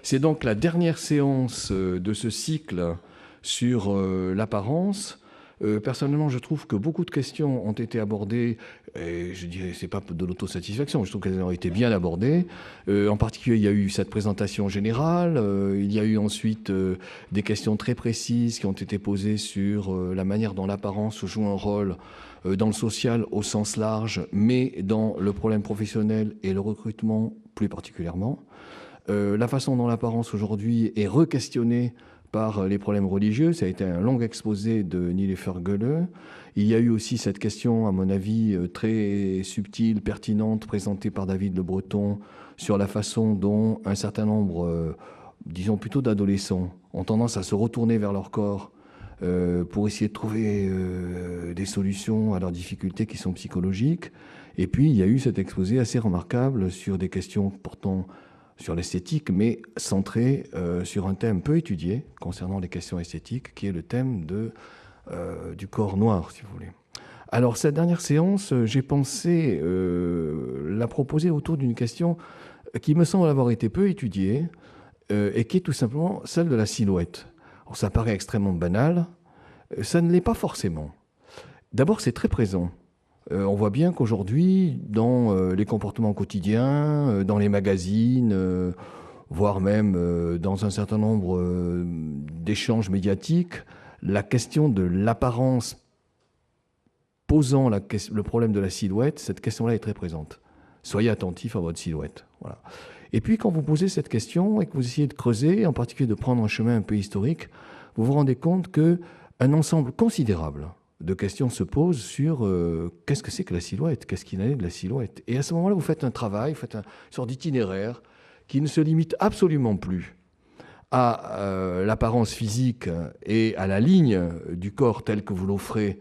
C'est donc la dernière séance de ce cycle sur l'apparence. Personnellement, je trouve que beaucoup de questions ont été abordées, et je dirais c'est pas de l'autosatisfaction, je trouve qu'elles ont été bien abordées. En particulier, il y a eu cette présentation générale, il y a eu ensuite des questions très précises qui ont été posées sur la manière dont l'apparence joue un rôle dans le social au sens large, mais dans le problème professionnel et le recrutement plus particulièrement. La façon dont l'apparence aujourd'hui est re-questionnée par les problèmes religieux, ça a été un long exposé de Nilefer Gölle. Il y a eu aussi cette question, à mon avis, très subtile, pertinente, présentée par David Le Breton, sur la façon dont un certain nombre, disons plutôt d'adolescents, ont tendance à se retourner vers leur corps pour essayer de trouver des solutions à leurs difficultés qui sont psychologiques. Et puis, il y a eu cet exposé assez remarquable sur des questions portant sur l'esthétique, mais centré sur un thème peu étudié concernant les questions esthétiques, qui est le thème du corps noir, si vous voulez. Alors, cette dernière séance, j'ai pensé la proposer autour d'une question qui me semble avoir été peu étudiée et qui est tout simplement celle de la silhouette. Alors, ça paraît extrêmement banal, ça ne l'est pas forcément. D'abord, c'est très présent. On voit bien qu'aujourd'hui, dans les comportements quotidiens, dans les magazines, voire même dans un certain nombre d'échanges médiatiques, la question de l'apparence posant le problème de la silhouette, cette question-là est très présente. Soyez attentifs à votre silhouette. Voilà. Et puis, quand vous posez cette question et que vous essayez de creuser, en particulier de prendre un chemin un peu historique, vous vous rendez compte qu'un ensemble considérable de questions se posent sur qu'est-ce que c'est que la silhouette, qu'est-ce qu'il en est de la silhouette. Et à ce moment-là, vous faites un travail, vous faites une sorte d'itinéraire qui ne se limite absolument plus à l'apparence physique et à la ligne du corps telle que vous l'offrez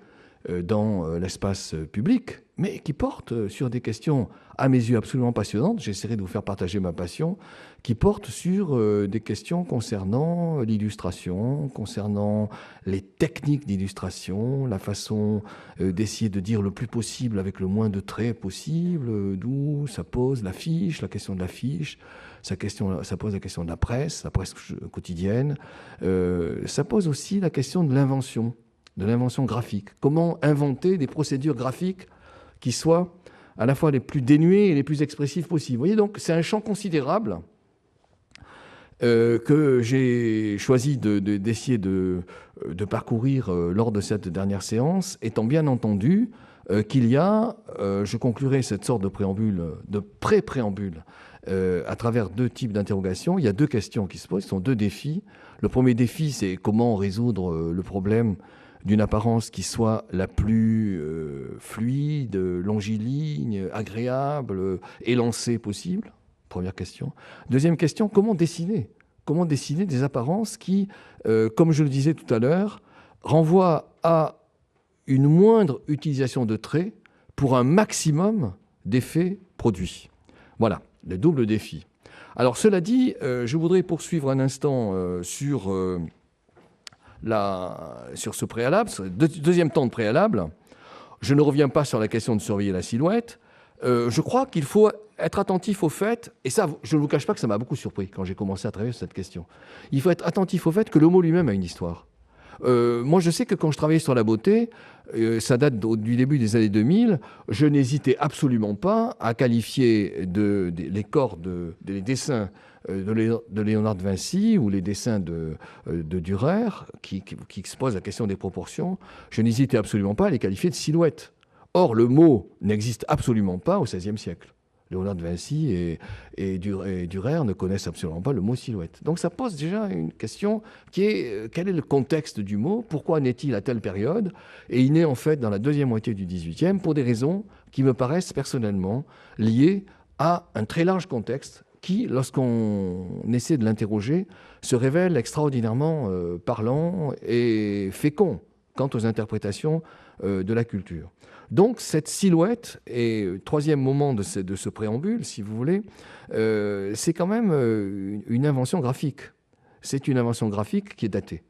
dans l'espace public, mais qui porte sur des questions, à mes yeux, absolument passionnantes. J'essaierai de vous faire partager ma passion, qui porte sur des questions concernant l'illustration, concernant les techniques d'illustration, la façon d'essayer de dire le plus possible avec le moins de traits possible, d'où ça pose l'affiche, la question de l'affiche, ça pose la question de la presse quotidienne, ça pose aussi la question de l'invention graphique. Comment inventer des procédures graphiques qui soient à la fois les plus dénuées et les plus expressives possibles. Vous voyez, donc, c'est un champ considérable que j'ai choisi d'essayer de parcourir lors de cette dernière séance, étant bien entendu qu'il y a, je conclurai cette sorte de préambule, de pré-préambule, à travers deux types d'interrogations. Il y a deux questions qui se posent, ce sont deux défis. Le premier défi, c'est comment résoudre le problème d'une apparence qui soit la plus fluide, longiligne, agréable, élancée possible. Première question. Deuxième question, comment dessiner des apparences qui, comme je le disais tout à l'heure, renvoient à une moindre utilisation de traits pour un maximum d'effets produits. Voilà, le double défi. Alors, cela dit, je voudrais poursuivre un instant sur ce préalable, ce deuxième temps de préalable. Je ne reviens pas sur la question de surveiller la silhouette. Je crois qu'il faut être attentif au fait, et ça, je ne vous cache pas que ça m'a beaucoup surpris quand j'ai commencé à travailler sur cette question. Il faut être attentif au fait que le mot lui-même a une histoire. Moi, je sais que quand je travaillais sur la beauté, ça date du début des années 2000, je n'hésitais absolument pas à qualifier les corps, les dessins de Léonard de Vinci ou les dessins de Dürer, qui exposent la question des proportions, je n'hésitais absolument pas à les qualifier de silhouettes. Or, le mot n'existe absolument pas au XVIe siècle. Léonard de Vinci et Dürer ne connaissent absolument pas le mot silhouette. Donc ça pose déjà une question qui est quel est le contexte du mot, pourquoi naît-il à telle période? Et il naît en fait dans la deuxième moitié du XVIIIe pour des raisons qui me paraissent personnellement liées à un très large contexte qui, lorsqu'on essaie de l'interroger, se révèle extraordinairement parlant et fécond quant aux interprétations de la culture. Donc cette silhouette, et troisième moment de ce préambule, si vous voulez, c'est quand même une invention graphique. C'est une invention graphique qui est datée.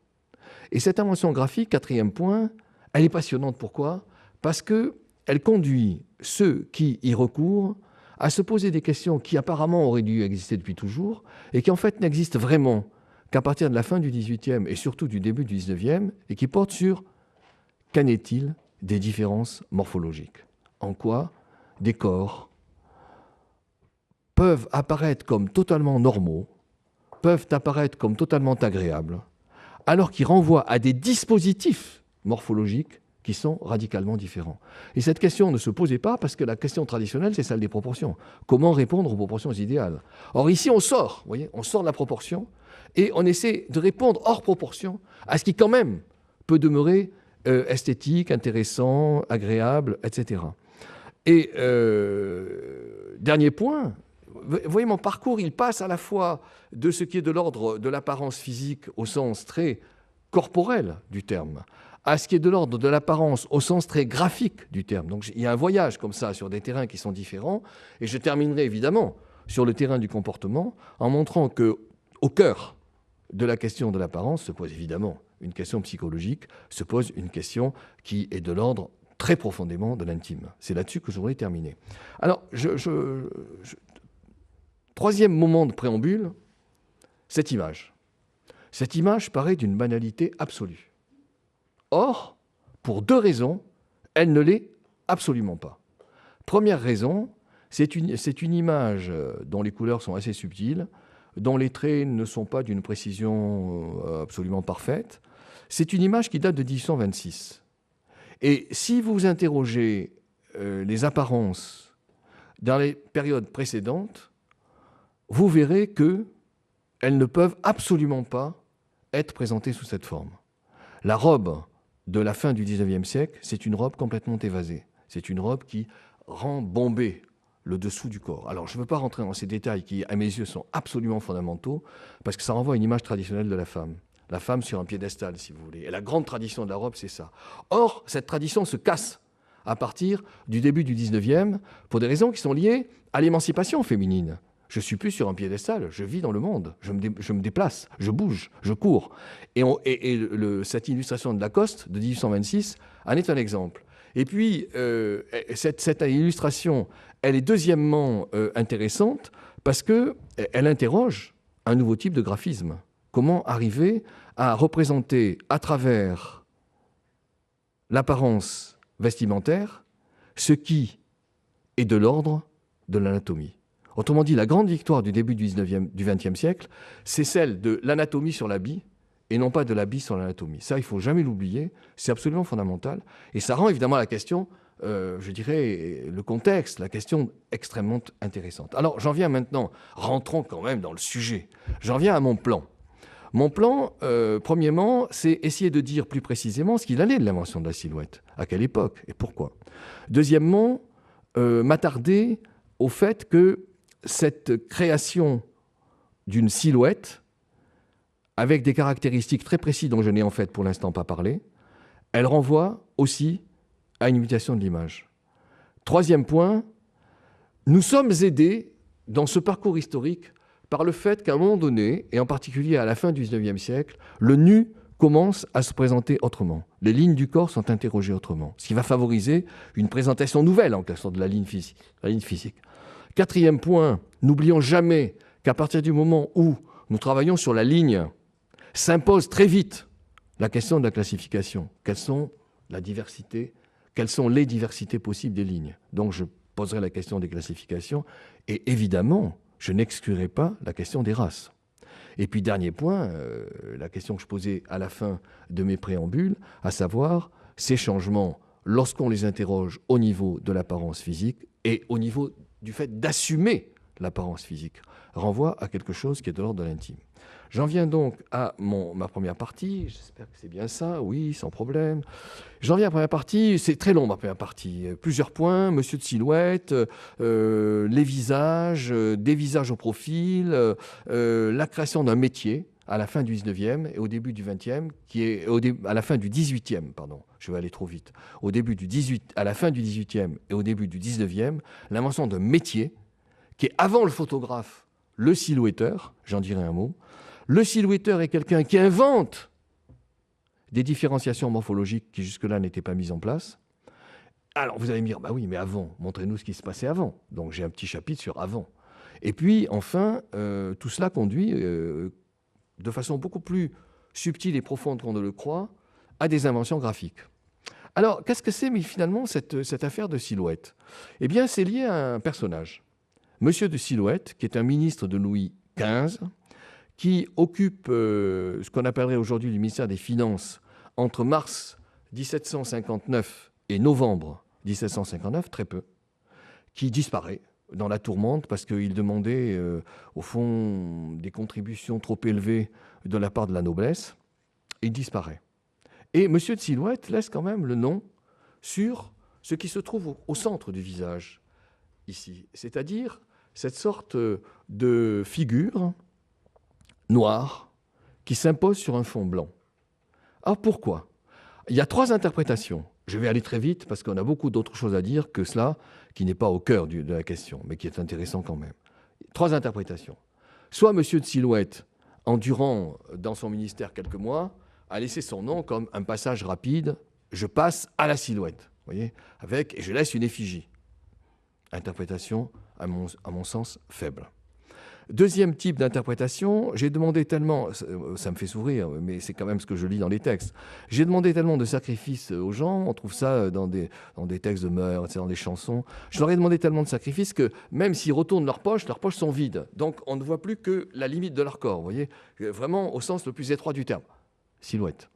Et cette invention graphique, quatrième point, elle est passionnante. Pourquoi ? Parce qu'elle conduit ceux qui y recourent à se poser des questions qui apparemment auraient dû exister depuis toujours et qui en fait n'existent vraiment qu'à partir de la fin du XVIIIe et surtout du début du XIXe et qui portent sur qu'en est-il des différences morphologiques. En quoi des corps peuvent apparaître comme totalement normaux, peuvent apparaître comme totalement agréables, alors qu'ils renvoient à des dispositifs morphologiques qui sont radicalement différents. Et cette question ne se posait pas parce que la question traditionnelle, c'est celle des proportions. Comment répondre aux proportions idéales? Or ici, on sort, vous voyez, on sort de la proportion et on essaie de répondre hors proportion à ce qui quand même peut demeurer esthétique, intéressant, agréable, etc. Et dernier point, vous voyez, mon parcours, il passe à la fois de ce qui est de l'ordre de l'apparence physique au sens très corporel du terme, à ce qui est de l'ordre de l'apparence au sens très graphique du terme. Donc il y a un voyage comme ça sur des terrains qui sont différents, et je terminerai évidemment sur le terrain du comportement en montrant qu'au cœur de la question de l'apparence se pose évidemment une question psychologique, se pose une question qui est de l'ordre très profondément de l'intime. C'est là-dessus que je voudrais terminer. Alors, troisième moment de préambule, cette image. Cette image paraît d'une banalité absolue. Or, pour deux raisons, elle ne l'est absolument pas. Première raison, c'est une image dont les couleurs sont assez subtiles, dont les traits ne sont pas d'une précision absolument parfaite. C'est une image qui date de 1826. Et si vous interrogez les apparences dans les périodes précédentes, vous verrez qu'elles ne peuvent absolument pas être présentées sous cette forme. La robe de la fin du XIXe siècle, c'est une robe complètement évasée. C'est une robe qui rend bombé le dessous du corps. Alors, je ne veux pas rentrer dans ces détails qui, à mes yeux, sont absolument fondamentaux, parce que ça renvoie à une image traditionnelle de la femme. La femme sur un piédestal, si vous voulez. Et la grande tradition de la robe, c'est ça. Or, cette tradition se casse à partir du début du XIXe pour des raisons qui sont liées à l'émancipation féminine. Je ne suis plus sur un piédestal, je vis dans le monde, je me déplace, je bouge, je cours. Et cette illustration de Lacoste de 1826 en est un exemple. Et puis, cette illustration, elle est deuxièmement intéressante parce qu'elle interroge un nouveau type de graphisme. Comment arriver à représenter à travers l'apparence vestimentaire ce qui est de l'ordre de l'anatomie. Autrement dit, la grande victoire du début du XXe siècle, c'est celle de l'anatomie sur l'habit et non pas de l'habit sur l'anatomie. Ça, il ne faut jamais l'oublier, c'est absolument fondamental. Et ça rend évidemment la question, je dirais, le contexte, la question extrêmement intéressante. Alors, j'en viens maintenant, rentrons quand même dans le sujet, j'en viens à mon plan. Mon plan, premièrement, c'est essayer de dire plus précisément ce qu'il allait de l'invention de la silhouette, à quelle époque et pourquoi. Deuxièmement, m'attarder au fait que cette création d'une silhouette, avec des caractéristiques très précises dont je n'ai en fait pour l'instant pas parlé, elle renvoie aussi à une imitation de l'image. Troisième point, nous sommes aidés dans ce parcours historique par le fait qu'à un moment donné, et en particulier à la fin du XIXe siècle, le nu commence à se présenter autrement. Les lignes du corps sont interrogées autrement, ce qui va favoriser une présentation nouvelle en quelque sorte de la ligne physique. Quatrième point, n'oublions jamais qu'à partir du moment où nous travaillons sur la ligne, s'impose très vite la question de la classification. Quelles sont les diversités possibles des lignes? Donc je poserai la question des classifications et évidemment, je n'exclurai pas la question des races. Et puis dernier point, la question que je posais à la fin de mes préambules, à savoir ces changements lorsqu'on les interroge au niveau de l'apparence physique et au niveau du fait d'assumer l'apparence physique, renvoie à quelque chose qui est de l'ordre de l'intime. J'en viens donc à ma première partie, j'espère que c'est bien ça, oui, sans problème. J'en viens à la première partie, c'est très long ma première partie, plusieurs points, monsieur de silhouette, les visages, des visages au profil, la création d'un métier à la fin du 19e et au début du 20e, à la fin du 18e, pardon, je vais aller trop vite, à la fin du 18e et au début du 19e, l'invention d'un métier qui est avant le photographe, le silhouetteur, j'en dirai un mot. Le silhouetteur est quelqu'un qui invente des différenciations morphologiques qui jusque-là n'étaient pas mises en place. Alors, vous allez me dire, bah oui, mais avant, montrez-nous ce qui se passait avant. Donc, j'ai un petit chapitre sur avant. Et puis, enfin, tout cela conduit, de façon beaucoup plus subtile et profonde qu'on ne le croit, à des inventions graphiques. Alors, qu'est-ce que c'est, mais finalement, cette affaire de Silhouette? Eh bien, c'est lié à un personnage, Monsieur de Silhouette, qui est un ministre de Louis XV, qui occupe ce qu'on appellerait aujourd'hui le ministère des Finances entre mars 1759 et novembre 1759, très peu, qui disparaît dans la tourmente parce qu'il demandait, au fond, des contributions trop élevées de la part de la noblesse. Il disparaît. Et Monsieur de Silhouette laisse quand même le nom sur ce qui se trouve au centre du visage, ici, c'est-à-dire cette sorte de figure noire qui s'impose sur un fond blanc. Alors pourquoi? Il y a 3 interprétations. Je vais aller très vite parce qu'on a beaucoup d'autres choses à dire que cela, qui n'est pas au cœur de la question, mais qui est intéressant quand même. 3 interprétations. Soit Monsieur de Silhouette, en durant dans son ministère quelques mois, a laissé son nom comme un passage rapide, je passe à la Silhouette, voyez, avec, et je laisse une effigie. Interprétation, à mon sens, faible. Deuxième type d'interprétation, j'ai demandé tellement, ça me fait sourire, mais c'est quand même ce que je lis dans les textes, j'ai demandé tellement de sacrifices aux gens, on trouve ça dans des textes de Meurs, dans des chansons, je leur ai demandé tellement de sacrifices que même s'ils retournent leurs poches sont vides. Donc on ne voit plus que la limite de leur corps, vous voyez, vraiment au sens le plus étroit du terme, Silhouette.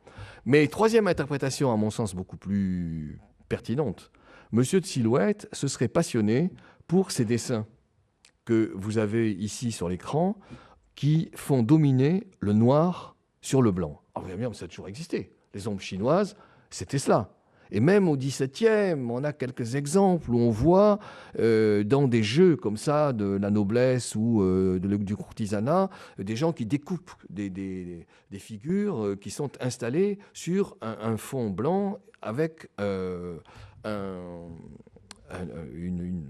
Mais troisième interprétation, à mon sens beaucoup plus pertinente, Monsieur de Silhouette se serait passionné pour ces dessins que vous avez ici sur l'écran, qui font dominer le noir sur le blanc. Alors vous allez me dire, ça a toujours existé. Les ombres chinoises, c'était cela. Et même au XVIIe, on a quelques exemples où on voit dans des jeux comme ça de la noblesse ou du courtisanat, des gens qui découpent des figures qui sont installées sur un fond blanc avec une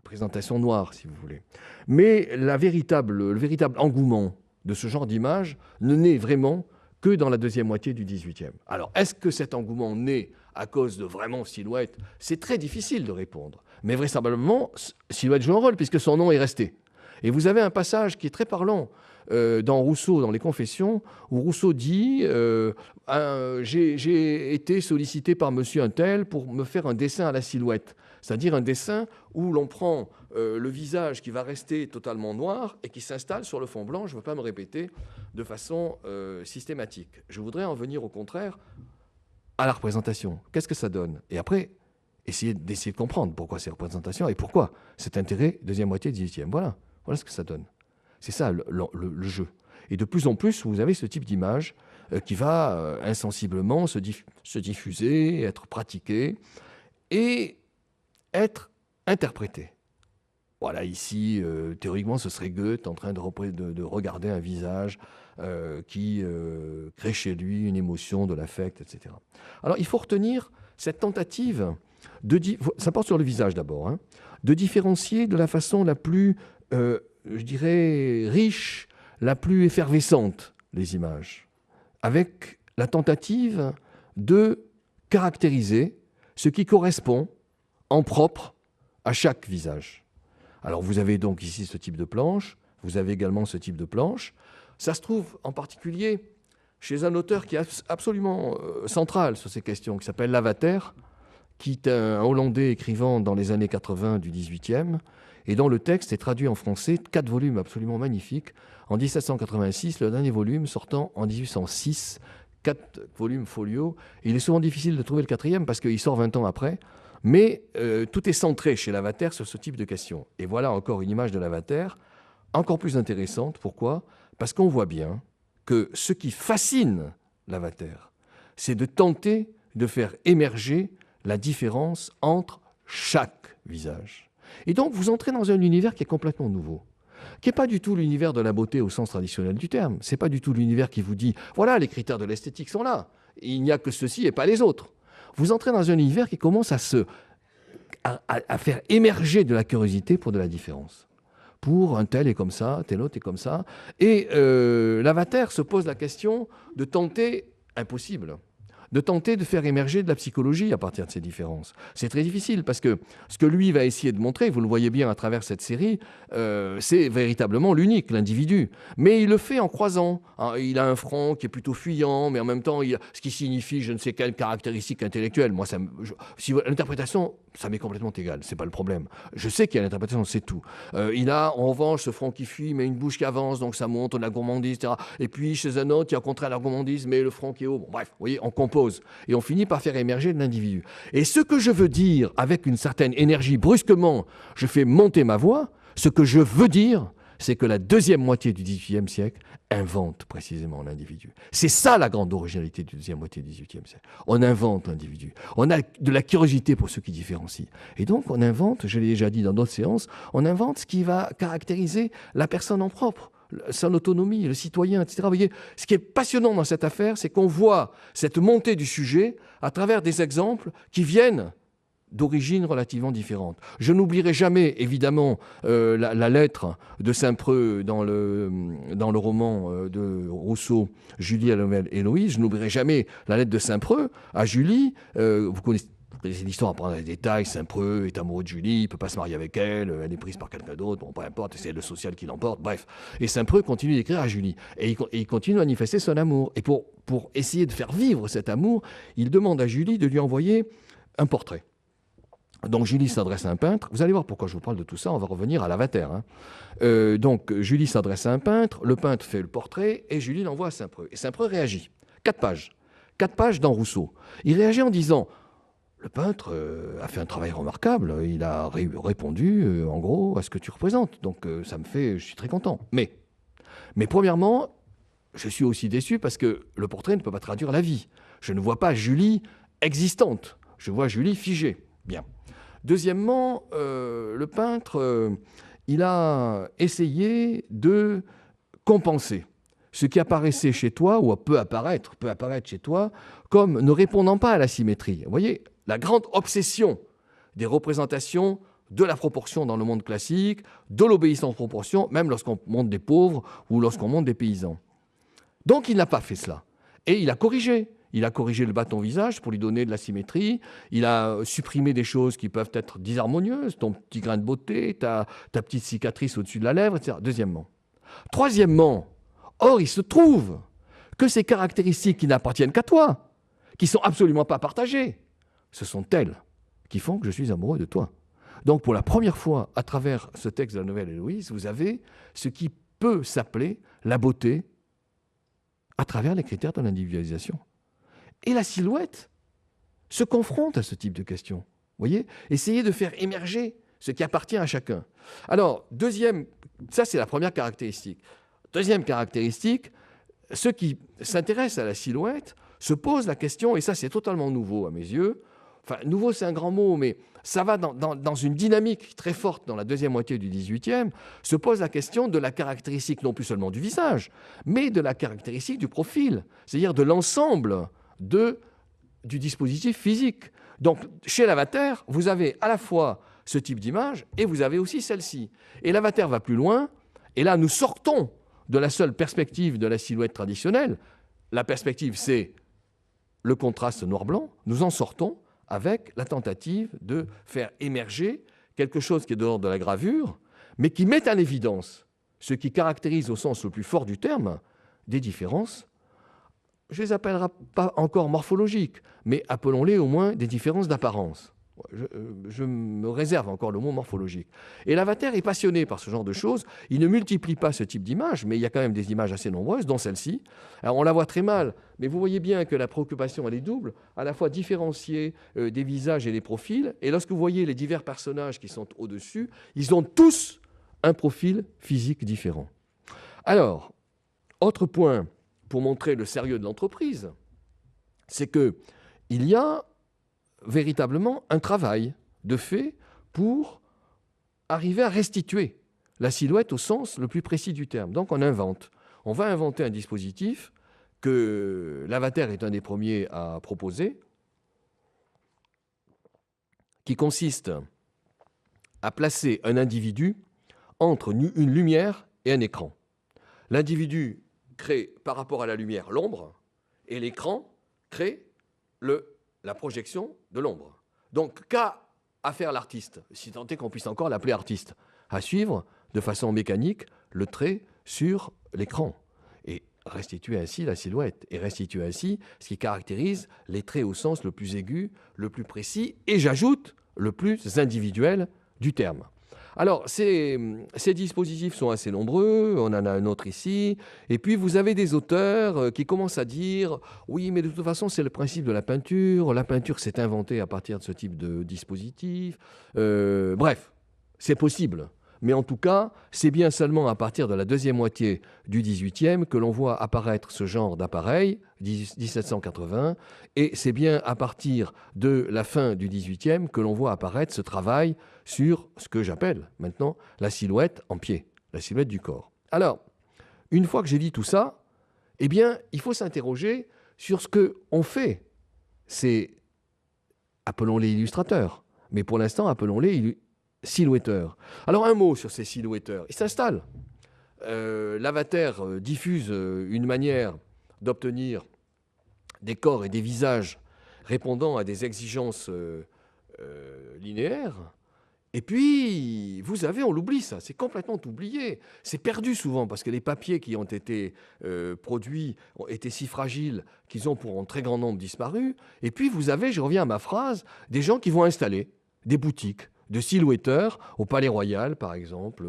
présentation noire, si vous voulez. Mais le véritable engouement de ce genre d'image ne naît vraiment que dans la deuxième moitié du XVIIIe. Alors, est-ce que cet engouement naît à cause de vraiment Silhouette? C'est très difficile de répondre. Mais vraisemblablement, Silhouette joue un rôle, puisque son nom est resté. Et vous avez un passage qui est très parlant dans Rousseau, dans les Confessions, où Rousseau dit j'ai été sollicité par monsieur un tel pour me faire un dessin à la Silhouette. C'est-à-dire un dessin où l'on prend le visage qui va rester totalement noir et qui s'installe sur le fond blanc. Je ne veux pas me répéter de façon systématique. Je voudrais en venir au contraire à la représentation. Qu'est-ce que ça donne? Et après, d'essayer de comprendre pourquoi ces représentations et pourquoi cet intérêt deuxième moitié du XVIIIe. Voilà ce que ça donne. C'est ça le jeu. Et de plus en plus, vous avez ce type d'image qui va insensiblement se diffuser, être pratiqué et être interprété. Voilà, ici, théoriquement, ce serait Goethe en train de regarder un visage qui crée chez lui une émotion, de l'affect, etc. Alors, il faut retenir cette tentative ça porte sur le visage d'abord, hein, de différencier de la façon la plus, je dirais, riche, la plus effervescente les images, avec la tentative de caractériser ce qui correspond en propre à chaque visage. Alors vous avez donc ici ce type de planche, vous avez également ce type de planche. Ça se trouve en particulier chez un auteur qui est absolument central sur ces questions, qui s'appelle Lavater, qui est un Hollandais écrivant dans les années 80 du XVIIIe, et dont le texte est traduit en français, 4 volumes absolument magnifiques, en 1786, le dernier volume sortant en 1806, 4 volumes folio. Il est souvent difficile de trouver le 4e parce qu'il sort 20 ans après, mais tout est centré chez Lavater sur ce type de questions. Et voilà encore une image de Lavater, encore plus intéressante. Pourquoi? Parce qu'on voit bien que ce qui fascine Lavater, c'est de tenter de faire émerger la différence entre chaque visage. Et donc, vous entrez dans un univers qui est complètement nouveau, qui n'est pas du tout l'univers de la beauté au sens traditionnel du terme. Ce n'est pas du tout l'univers qui vous dit « voilà, les critères de l'esthétique sont là, il n'y a que ceci et pas les autres ». Vous entrez dans un univers qui commence à faire émerger de la curiosité pour de la différence. Pour un tel est comme ça, tel autre est comme ça. Et Lavater se pose la question de tenter, impossible, de tenter de faire émerger de la psychologie à partir de ces différences. C'est très difficile parce que ce que lui va essayer de montrer, vous le voyez bien à travers cette série, c'est véritablement l'unique, l'individu. Mais il le fait en croisant. Hein, il a un front qui est plutôt fuyant, mais en même temps, ce qui signifie je ne sais quelle caractéristique intellectuelle. Moi, si l'interprétation, ça m'est complètement égal, c'est pas le problème. Je sais qu'il y a l'interprétation, c'est tout. Il a en revanche ce front qui fuit, mais une bouche qui avance, donc ça montre de la gourmandise, etc. Et puis chez un autre, il y a au contraire la gourmandise, mais le front qui est haut. Bon, bref, vous voyez, on compose. Et on finit par faire émerger de l'individu. Et ce que je veux dire, avec une certaine énergie, brusquement, je fais monter ma voix, ce que je veux dire, c'est que la deuxième moitié du XVIIIe siècle invente précisément l'individu. C'est ça la grande originalité du deuxième moitié du XVIIIe siècle. On invente l'individu. On a de la curiosité pour ceux qui différencient. Et donc on invente, je l'ai déjà dit dans d'autres séances, on invente ce qui va caractériser la personne en propre, son autonomie, le citoyen, etc. Vous voyez, ce qui est passionnant dans cette affaire, c'est qu'on voit cette montée du sujet à travers des exemples qui viennent d'origines relativement différentes. Je n'oublierai jamais, évidemment, la lettre de Saint-Preux dans le roman de Rousseau, Julie à la nouvelle Héloïse. Je n'oublierai jamais la lettre de Saint-Preux à Julie. Vous connaissez l'histoire, à prendre les détails. Saint-Preux est amoureux de Julie, il ne peut pas se marier avec elle, elle est prise par quelqu'un d'autre, bon, peu importe, c'est le social qui l'emporte, bref. Et Saint-Preux continue d'écrire à Julie. Et il continue à manifester son amour. Et pour essayer de faire vivre cet amour, il demande à Julie de lui envoyer un portrait. Donc Julie s'adresse à un peintre. Vous allez voir pourquoi je vous parle de tout ça, on va revenir à Lavater. Hein. Donc Julie s'adresse à un peintre, le peintre fait le portrait et Julie l'envoie à Saint-Preux. Et Saint-Preux réagit. 4 pages. 4 pages dans Rousseau. Il réagit en disant, le peintre a fait un travail remarquable, il a répondu en gros à ce que tu représentes. Donc je suis très content. Mais premièrement, je suis aussi déçu parce que le portrait ne peut pas traduire la vie. Je ne vois pas Julie existante, je vois Julie figée. Bien. Deuxièmement, le peintre, il a essayé de compenser ce qui apparaissait chez toi, ou peut apparaître chez toi, comme ne répondant pas à la symétrie. Vous voyez, la grande obsession des représentations de la proportion dans le monde classique, de l'obéissance proportion, même lorsqu'on montre des pauvres ou lorsqu'on montre des paysans. Donc il n'a pas fait cela. Et il a corrigé. Il a corrigé le bâton visage pour lui donner de la symétrie. Il a supprimé des choses qui peuvent être disharmonieuses, ton petit grain de beauté, ta petite cicatrice au-dessus de la lèvre, etc. Deuxièmement. Troisièmement, or, il se trouve que ces caractéristiques qui n'appartiennent qu'à toi, qui ne sont absolument pas partagées, ce sont elles qui font que je suis amoureux de toi. Donc, pour la première fois, à travers ce texte de la nouvelle Héloïse, vous avez ce qui peut s'appeler la beauté à travers les critères de l'individualisation. Et la silhouette se confronte à ce type de questions. Vous voyez ? Essayez de faire émerger ce qui appartient à chacun. Alors, ça c'est la première caractéristique. Deuxième caractéristique, ceux qui s'intéressent à la silhouette se posent la question, et ça c'est totalement nouveau à mes yeux, enfin nouveau c'est un grand mot, mais ça va dans une dynamique très forte dans la deuxième moitié du XVIIIe, se pose la question de la caractéristique non plus seulement du visage, mais de la caractéristique du profil, c'est-à-dire de l'ensemble du dispositif physique. Donc, chez Lavater, vous avez à la fois ce type d'image et vous avez aussi celle-ci. Et Lavater va plus loin, et là, nous sortons de la seule perspective de la silhouette traditionnelle. La perspective, c'est le contraste noir-blanc. Nous en sortons avec la tentative de faire émerger quelque chose qui est de l'ordre de la gravure, mais qui met en évidence ce qui caractérise au sens le plus fort du terme des différences. Je ne les appellerai pas encore morphologiques, mais appelons-les au moins des différences d'apparence. Je me réserve encore le mot morphologique. Et Lavater est passionné par ce genre de choses. Il ne multiplie pas ce type d'images, mais il y a quand même des images assez nombreuses, dont celle-ci. Alors on la voit très mal, mais vous voyez bien que la préoccupation, elle est double, à la fois différencier des visages et des profils. Et lorsque vous voyez les divers personnages qui sont au-dessus, ils ont tous un profil physique différent. Alors, autre point pour montrer le sérieux de l'entreprise, c'est qu'il y a véritablement un travail de fait pour arriver à restituer la silhouette au sens le plus précis du terme. Donc on invente. On va inventer un dispositif que Lavater est un des premiers à proposer, qui consiste à placer un individu entre une lumière et un écran. L'individu crée par rapport à la lumière l'ombre, et l'écran crée la projection de l'ombre. Donc, qu'a à faire l'artiste, si tant est qu'on puisse encore l'appeler artiste? À suivre de façon mécanique le trait sur l'écran et restituer ainsi la silhouette et restituer ainsi ce qui caractérise les traits au sens le plus aigu, le plus précis et, j'ajoute, le plus individuel du terme. Alors, ces dispositifs sont assez nombreux, on en a un autre ici, et puis vous avez des auteurs qui commencent à dire « Oui, mais de toute façon, c'est le principe de la peinture s'est inventée à partir de ce type de dispositif. » Bref, c'est possible. Mais en tout cas, c'est bien seulement à partir de la deuxième moitié du XVIIIe que l'on voit apparaître ce genre d'appareil, 1780, et c'est bien à partir de la fin du XVIIIe que l'on voit apparaître ce travail sur ce que j'appelle maintenant la silhouette en pied, la silhouette du corps. Alors, une fois que j'ai dit tout ça, eh bien, il faut s'interroger sur ce qu'on fait. Appelons-les illustrateurs, mais pour l'instant, appelons-les silhouetteurs. Alors un mot sur ces silhouetteurs. Ils s'installent. Lavater diffuse une manière d'obtenir des corps et des visages répondant à des exigences linéaires. Et puis, vous avez, on l'oublie ça, c'est complètement oublié. C'est perdu souvent parce que les papiers qui ont été produits ont été si fragiles qu'ils ont pour un très grand nombre disparu. Et puis, vous avez, je reviens à ma phrase, des gens qui vont installer des boutiques de silhouetteurs au Palais Royal, par exemple,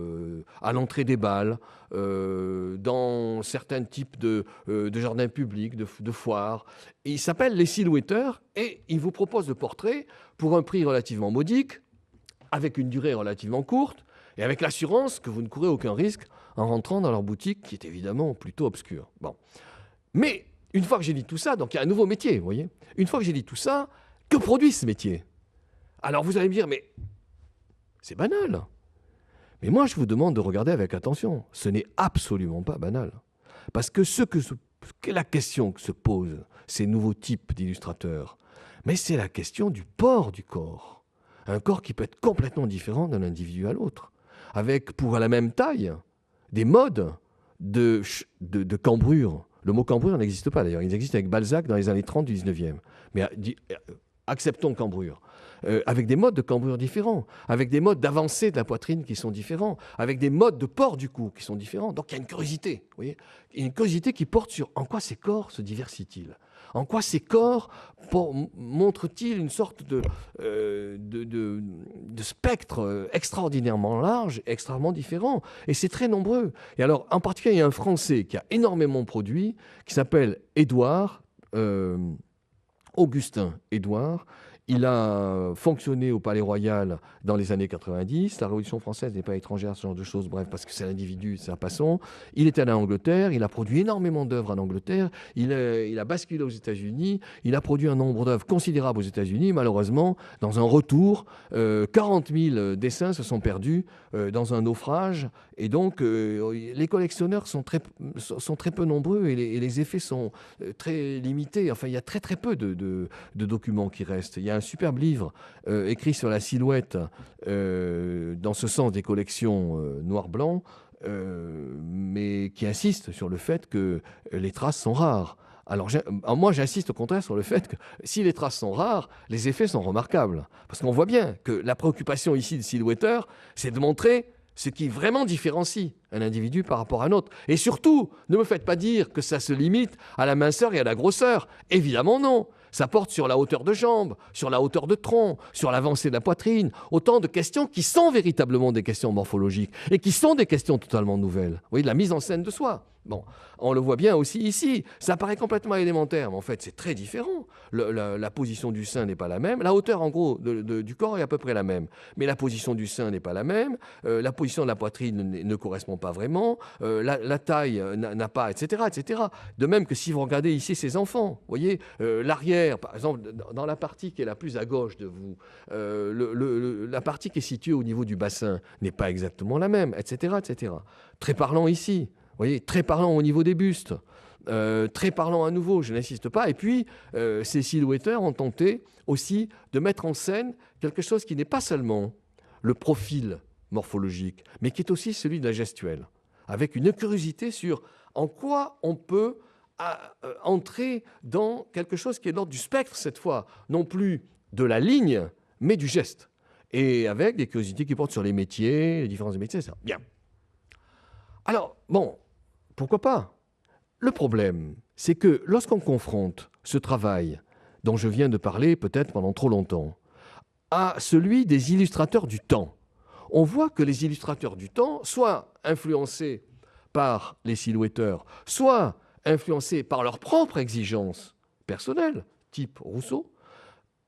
à l'entrée des bals, dans certains types de jardins publics, de foires. Et ils s'appellent les silhouetteurs et ils vous proposent de portraits pour un prix relativement modique, avec une durée relativement courte et avec l'assurance que vous ne courez aucun risque en rentrant dans leur boutique qui est évidemment plutôt obscure. Bon. Mais une fois que j'ai dit tout ça, donc il y a un nouveau métier, vous voyez. Une fois que j'ai dit tout ça, que produit ce métier? Alors vous allez me dire, mais c'est banal. Mais moi, je vous demande de regarder avec attention. Ce n'est absolument pas banal. Parce que la question que se posent ces nouveaux types d'illustrateurs, mais c'est la question du port du corps. Un corps qui peut être complètement différent d'un individu à l'autre, avec, pour la même taille, des modes de cambrure. Le mot cambrure n'existe pas d'ailleurs, il existe avec Balzac dans les années 30 du 19e. Mais acceptons cambrure. Avec des modes de cambrure différents, avec des modes d'avancée de la poitrine qui sont différents, avec des modes de port du cou qui sont différents. Donc il y a une curiosité, vous voyez, une curiosité qui porte sur en quoi ces corps se diversifient-ils. En quoi ces corps montrent-ils une sorte de spectre extraordinairement large, extrêmement différent. Et c'est très nombreux. Et alors, en particulier, il y a un Français qui a énormément produit, qui s'appelle Augustin Édouard. Il a fonctionné au Palais Royal dans les années 90. La Révolution française n'est pas étrangère à ce genre de choses, bref, parce que c'est l'individu, c'est un passant. Il était allé en Angleterre, il a produit énormément d'œuvres en Angleterre, il a basculé aux États-Unis, il a produit un nombre d'œuvres considérable aux États-Unis. Malheureusement, dans un retour, 40 000 dessins se sont perdus dans un naufrage. Et donc, les collectionneurs sont très peu nombreux et les effets sont très limités. Enfin, il y a très peu de documents qui restent. Il y a un superbe livre écrit sur la silhouette, dans ce sens des collections noir-blanc, mais qui insiste sur le fait que les traces sont rares. Alors moi, j'insiste au contraire sur le fait que si les traces sont rares, les effets sont remarquables. Parce qu'on voit bien que la préoccupation ici du silhouetteur, c'est de montrer ce qui vraiment différencie un individu par rapport à un autre. Et surtout, ne me faites pas dire que ça se limite à la minceur et à la grosseur. Évidemment non. Ça porte sur la hauteur de jambe, sur la hauteur de tronc, sur l'avancée de la poitrine. Autant de questions qui sont véritablement des questions morphologiques et qui sont des questions totalement nouvelles. Vous voyez, de la mise en scène de soi. Bon, on le voit bien aussi ici. Ça paraît complètement élémentaire, mais en fait, c'est très différent. La position du sein n'est pas la même. La hauteur, en gros, du corps est à peu près la même. Mais la position du sein n'est pas la même. La position de la poitrine ne correspond pas vraiment. La taille n'a pas, etc., etc. De même que si vous regardez ici ces enfants, vous voyez, l'arrière, par exemple, dans la partie qui est la plus à gauche de vous, la partie qui est située au niveau du bassin n'est pas exactement la même, etc., etc. Très parlant ici. Vous voyez, très parlant au niveau des bustes, très parlant à nouveau, je n'insiste pas. Et puis, ces silhouetteurs ont tenté aussi de mettre en scène quelque chose qui n'est pas seulement le profil morphologique, mais qui est aussi celui de la gestuelle, avec une curiosité sur en quoi on peut entrer dans quelque chose qui est de l'ordre du spectre cette fois, non plus de la ligne, mais du geste. Et avec des curiosités qui portent sur les métiers, les différences des métiers, etc. Bien. Alors, bon, pourquoi pas? Le problème, c'est que lorsqu'on confronte ce travail dont je viens de parler peut-être pendant trop longtemps à celui des illustrateurs du temps, on voit que les illustrateurs du temps, soit influencés par les silhouetteurs, soit influencés par leurs propres exigences personnelles, type Rousseau,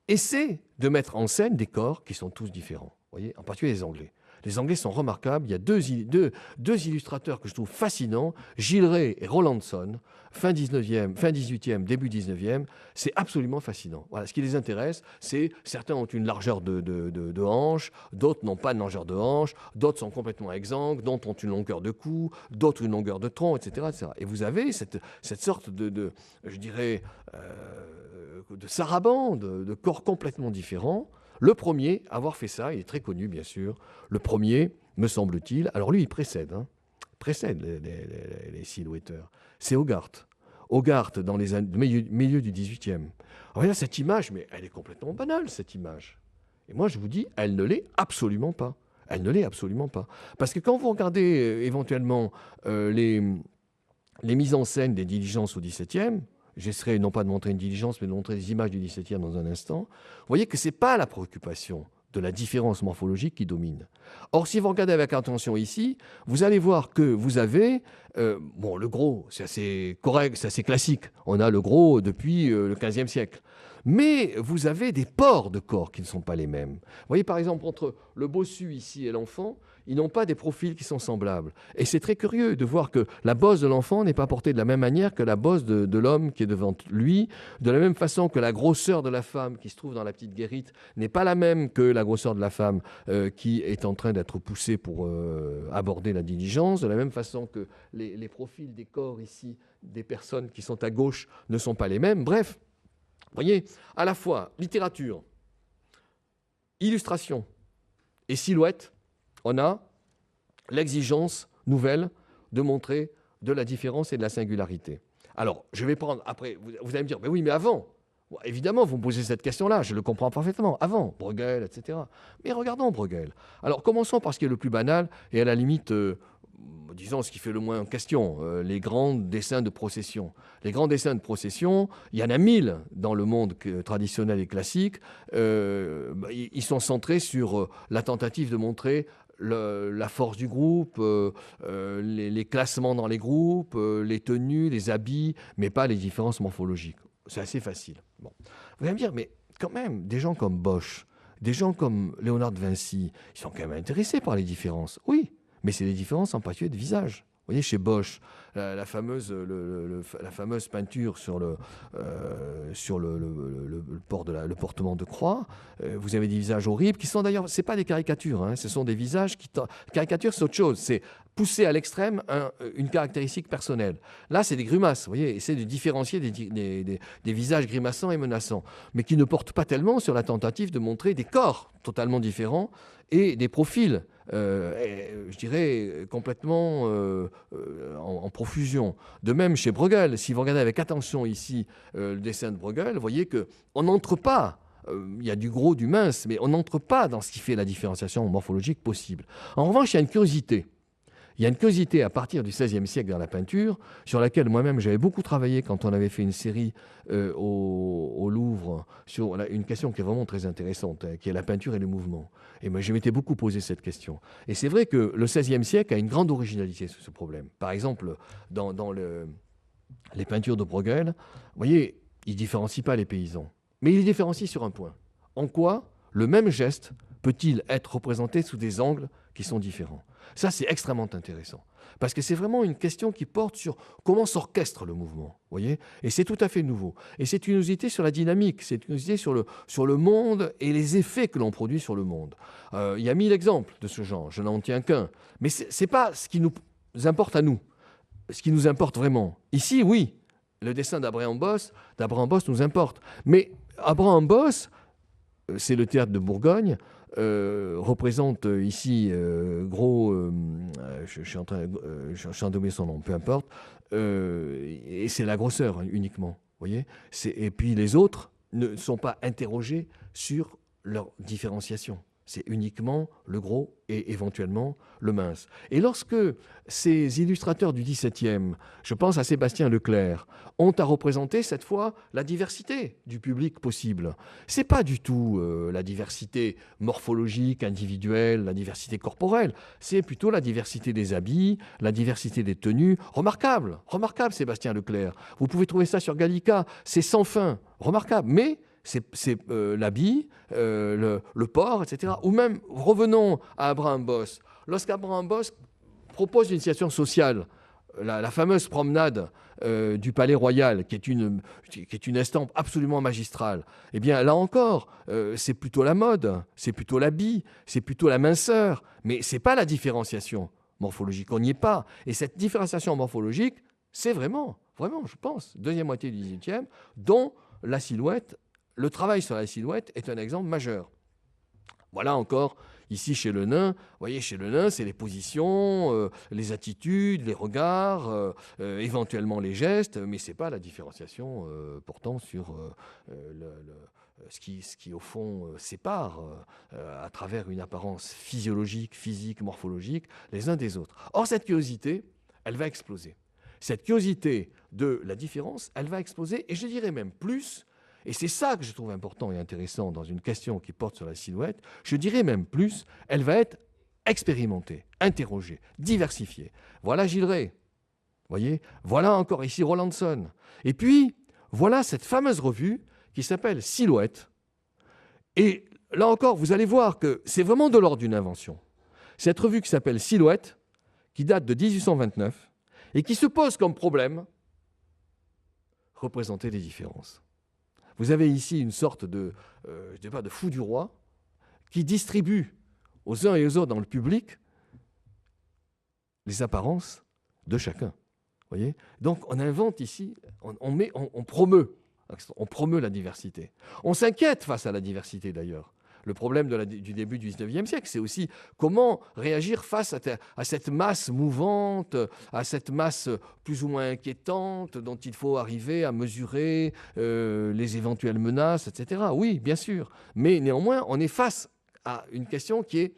essaient de mettre en scène des corps qui sont tous différents. Vous voyez, en particulier les Anglais. Les Anglais sont remarquables. Il y a deux illustrateurs que je trouve fascinants, Gillray et Rowlandson, fin 18e, début 19e. C'est absolument fascinant. Voilà, ce qui les intéresse, c'est certains ont une largeur de hanche, d'autres n'ont pas de largeur de hanche, d'autres sont complètement exsangues, d'autres ont une longueur de cou, d'autres une longueur de tronc, etc. etc. Et vous avez cette sorte je dirais, de sarabande, de corps complètement différents. Le premier à avoir fait ça, il est très connu bien sûr, le premier, me semble-t-il, alors lui il précède les silhouetteurs, c'est Hogarth. Hogarth dans les milieu du 18e. Alors là, cette image, mais elle est complètement banale cette image. Et moi je vous dis, elle ne l'est absolument pas. Elle ne l'est absolument pas. Parce que quand vous regardez éventuellement les mises en scène des diligences au 17e, j'essaierai non pas de montrer une diligence, mais de montrer des images du 17e dans un instant. Vous voyez que ce n'est pas la préoccupation de la différence morphologique qui domine. Or, si vous regardez avec attention ici, vous allez voir que vous avez... bon, le gros, c'est assez correct, c'est assez classique. On a le gros depuis le XVe siècle. Mais vous avez des pores de corps qui ne sont pas les mêmes. Vous voyez, par exemple, entre le bossu ici et l'enfant, ils n'ont pas des profils qui sont semblables. Et c'est très curieux de voir que la bosse de l'enfant n'est pas portée de la même manière que la bosse de l'homme qui est devant lui, de la même façon que la grosseur de la femme qui se trouve dans la petite guérite n'est pas la même que la grosseur de la femme qui est en train d'être poussée pour aborder la diligence, de la même façon que les profils des corps ici, des personnes qui sont à gauche, ne sont pas les mêmes. Bref, vous voyez, à la fois littérature, illustration et silhouette, on a l'exigence nouvelle de montrer de la différence et de la singularité. Alors, je vais prendre, après, vous allez me dire, mais oui, mais avant, bon, évidemment, vous me posez cette question-là, je le comprends parfaitement, avant, Bruegel, etc. Mais regardons Bruegel. Alors, commençons par ce qui est le plus banal, et à la limite, disons ce qui fait le moins question, les grands dessins de procession. Les grands dessins de procession, il y en a 1000 dans le monde traditionnel et classique, ils sont centrés sur la tentative de montrer la force du groupe, les classements dans les groupes, les tenues, les habits, mais pas les différences morphologiques. C'est assez facile. Bon. Vous allez me dire, mais quand même, des gens comme Bosch, des gens comme Léonard de Vinci, ils sont quand même intéressés par les différences. Oui, mais c'est les différences en particulier de visage. Vous voyez, chez Bosch, la fameuse peinture sur le portement de croix, vous avez des visages horribles qui sont d'ailleurs, ce n'est pas des caricatures, hein, ce sont des visages qui... Caricature, c'est autre chose, c'est pousser à l'extrême une caractéristique personnelle. Là, c'est des grimaces, vous voyez, essayer de différencier des visages grimaçants et menaçants, mais qui ne portent pas tellement sur la tentative de montrer des corps totalement différents et des profils, je dirais, complètement en profusion. De même chez Bruegel, si vous regardez avec attention ici le dessin de Bruegel, vous voyez qu'on n'entre pas, il y a du gros, du mince, mais on n'entre pas dans ce qui fait la différenciation morphologique possible. En revanche, il y a une curiosité. Il y a une curiosité à partir du XVIe siècle dans la peinture, sur laquelle moi-même j'avais beaucoup travaillé quand on avait fait une série au Louvre sur une question qui est vraiment très intéressante, hein, qui est la peinture et le mouvement. Et moi, je m'étais beaucoup posé cette question. Et c'est vrai que le XVIe siècle a une grande originalité sur ce problème. Par exemple, dans les peintures de Bruegel, vous voyez, il ne différencie pas les paysans. Mais il les différencie sur un point. En quoi le même geste peut-il être représenté sous des angles qui sont différents? Ça, c'est extrêmement intéressant. Parce que c'est vraiment une question qui porte sur comment s'orchestre le mouvement. Voyez, et c'est tout à fait nouveau. Et c'est une usité sur la dynamique, c'est une usité sur le monde et les effets que l'on produit sur le monde. Il y a 1000 exemples de ce genre, je n'en tiens qu'un. Mais ce n'est pas ce qui nous importe à nous, ce qui nous importe vraiment. Ici, oui, le dessin d'Abraham Bosse nous importe. Mais Abraham Bosse, c'est le théâtre de Bourgogne, représente ici je suis en train d'oublier son nom, peu importe, et c'est la grosseur uniquement, voyez. Et puis les autres ne sont pas interrogés sur leur différenciation. C'est uniquement le gros et éventuellement le mince. Et lorsque ces illustrateurs du XVIIe, je pense à Sébastien Leclerc, ont à représenter cette fois la diversité du public possible, c'est pas du tout la diversité morphologique, individuelle, la diversité corporelle, c'est plutôt la diversité des habits, la diversité des tenues. Remarquable, remarquable Sébastien Leclerc. Vous pouvez trouver ça sur Gallica, c'est sans fin, remarquable. Mais c'est l'habit, le port, etc. Ou même, revenons à Abraham Boss. Lorsqu'Abraham Boss propose une situation sociale, la fameuse promenade du Palais Royal, qui est une estampe absolument magistrale, eh bien, là encore, c'est plutôt la mode, c'est plutôt l'habit, c'est plutôt la minceur, mais ce n'est pas la différenciation morphologique, on n'y est pas. Et cette différenciation morphologique, c'est vraiment, je pense, deuxième moitié du XVIIIe, dont la silhouette. Le travail sur la silhouette est un exemple majeur. Voilà encore, ici chez le nain, vous voyez, chez le nain, c'est les positions, les attitudes, les regards, éventuellement les gestes, mais ce n'est pas la différenciation pourtant sur ce qui, au fond, sépare à travers une apparence physiologique, physique, morphologique, les uns des autres. Or, cette curiosité, elle va exploser. Cette curiosité de la différence, elle va exploser, et je dirais même plus. Et c'est ça que je trouve important et intéressant dans une question qui porte sur la silhouette. Je dirais même plus, elle va être expérimentée, interrogée, diversifiée. Voilà Gilles Rey, voyez. Voilà encore ici Rollandson. Et puis, voilà cette fameuse revue qui s'appelle Silhouette. Et là encore, vous allez voir que c'est vraiment de l'ordre d'une invention. Cette revue qui s'appelle Silhouette, qui date de 1829, et qui se pose comme problème représenter les différences. Vous avez ici une sorte de, je dis pas, de fou du roi qui distribue aux uns et aux autres dans le public les apparences de chacun. Voyez. Donc on invente ici, on promeut la diversité. On s'inquiète face à la diversité d'ailleurs. Le problème du début du XIXe siècle, c'est aussi comment réagir face à cette masse mouvante, à cette masse plus ou moins inquiétante dont il faut arriver à mesurer les éventuelles menaces, etc. Oui, bien sûr. Mais néanmoins, on est face à une question qui est,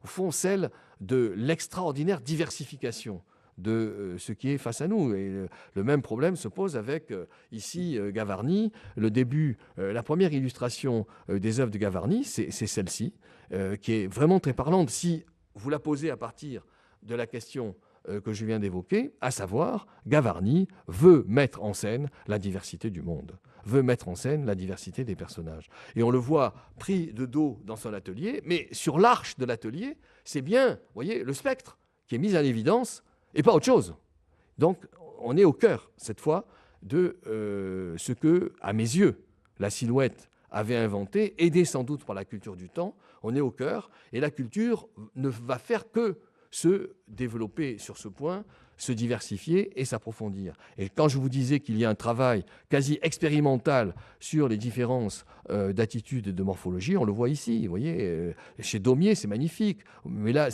au fond, celle de l'extraordinaire diversification de ce qui est face à nous. Et le même problème se pose avec, ici, Gavarni. Le début, la première illustration des œuvres de Gavarni, c'est celle-ci, qui est vraiment très parlante. Si vous la posez à partir de la question que je viens d'évoquer, à savoir, Gavarni veut mettre en scène la diversité du monde, veut mettre en scène la diversité des personnages. Et on le voit pris de dos dans son atelier, mais sur l'arche de l'atelier, c'est bien, vous voyez, le spectre qui est mis en évidence, et pas autre chose. Donc, on est au cœur, cette fois, de ce que, à mes yeux, la silhouette avait inventé, aidé sans doute par la culture du temps. On est au cœur, et la culture ne va faire que se développer sur ce point, se diversifier et s'approfondir. Et quand je vous disais qu'il y a un travail quasi expérimental sur les différences d'attitude et de morphologie, on le voit ici. Vous voyez, chez Daumier, c'est magnifique. Mais là,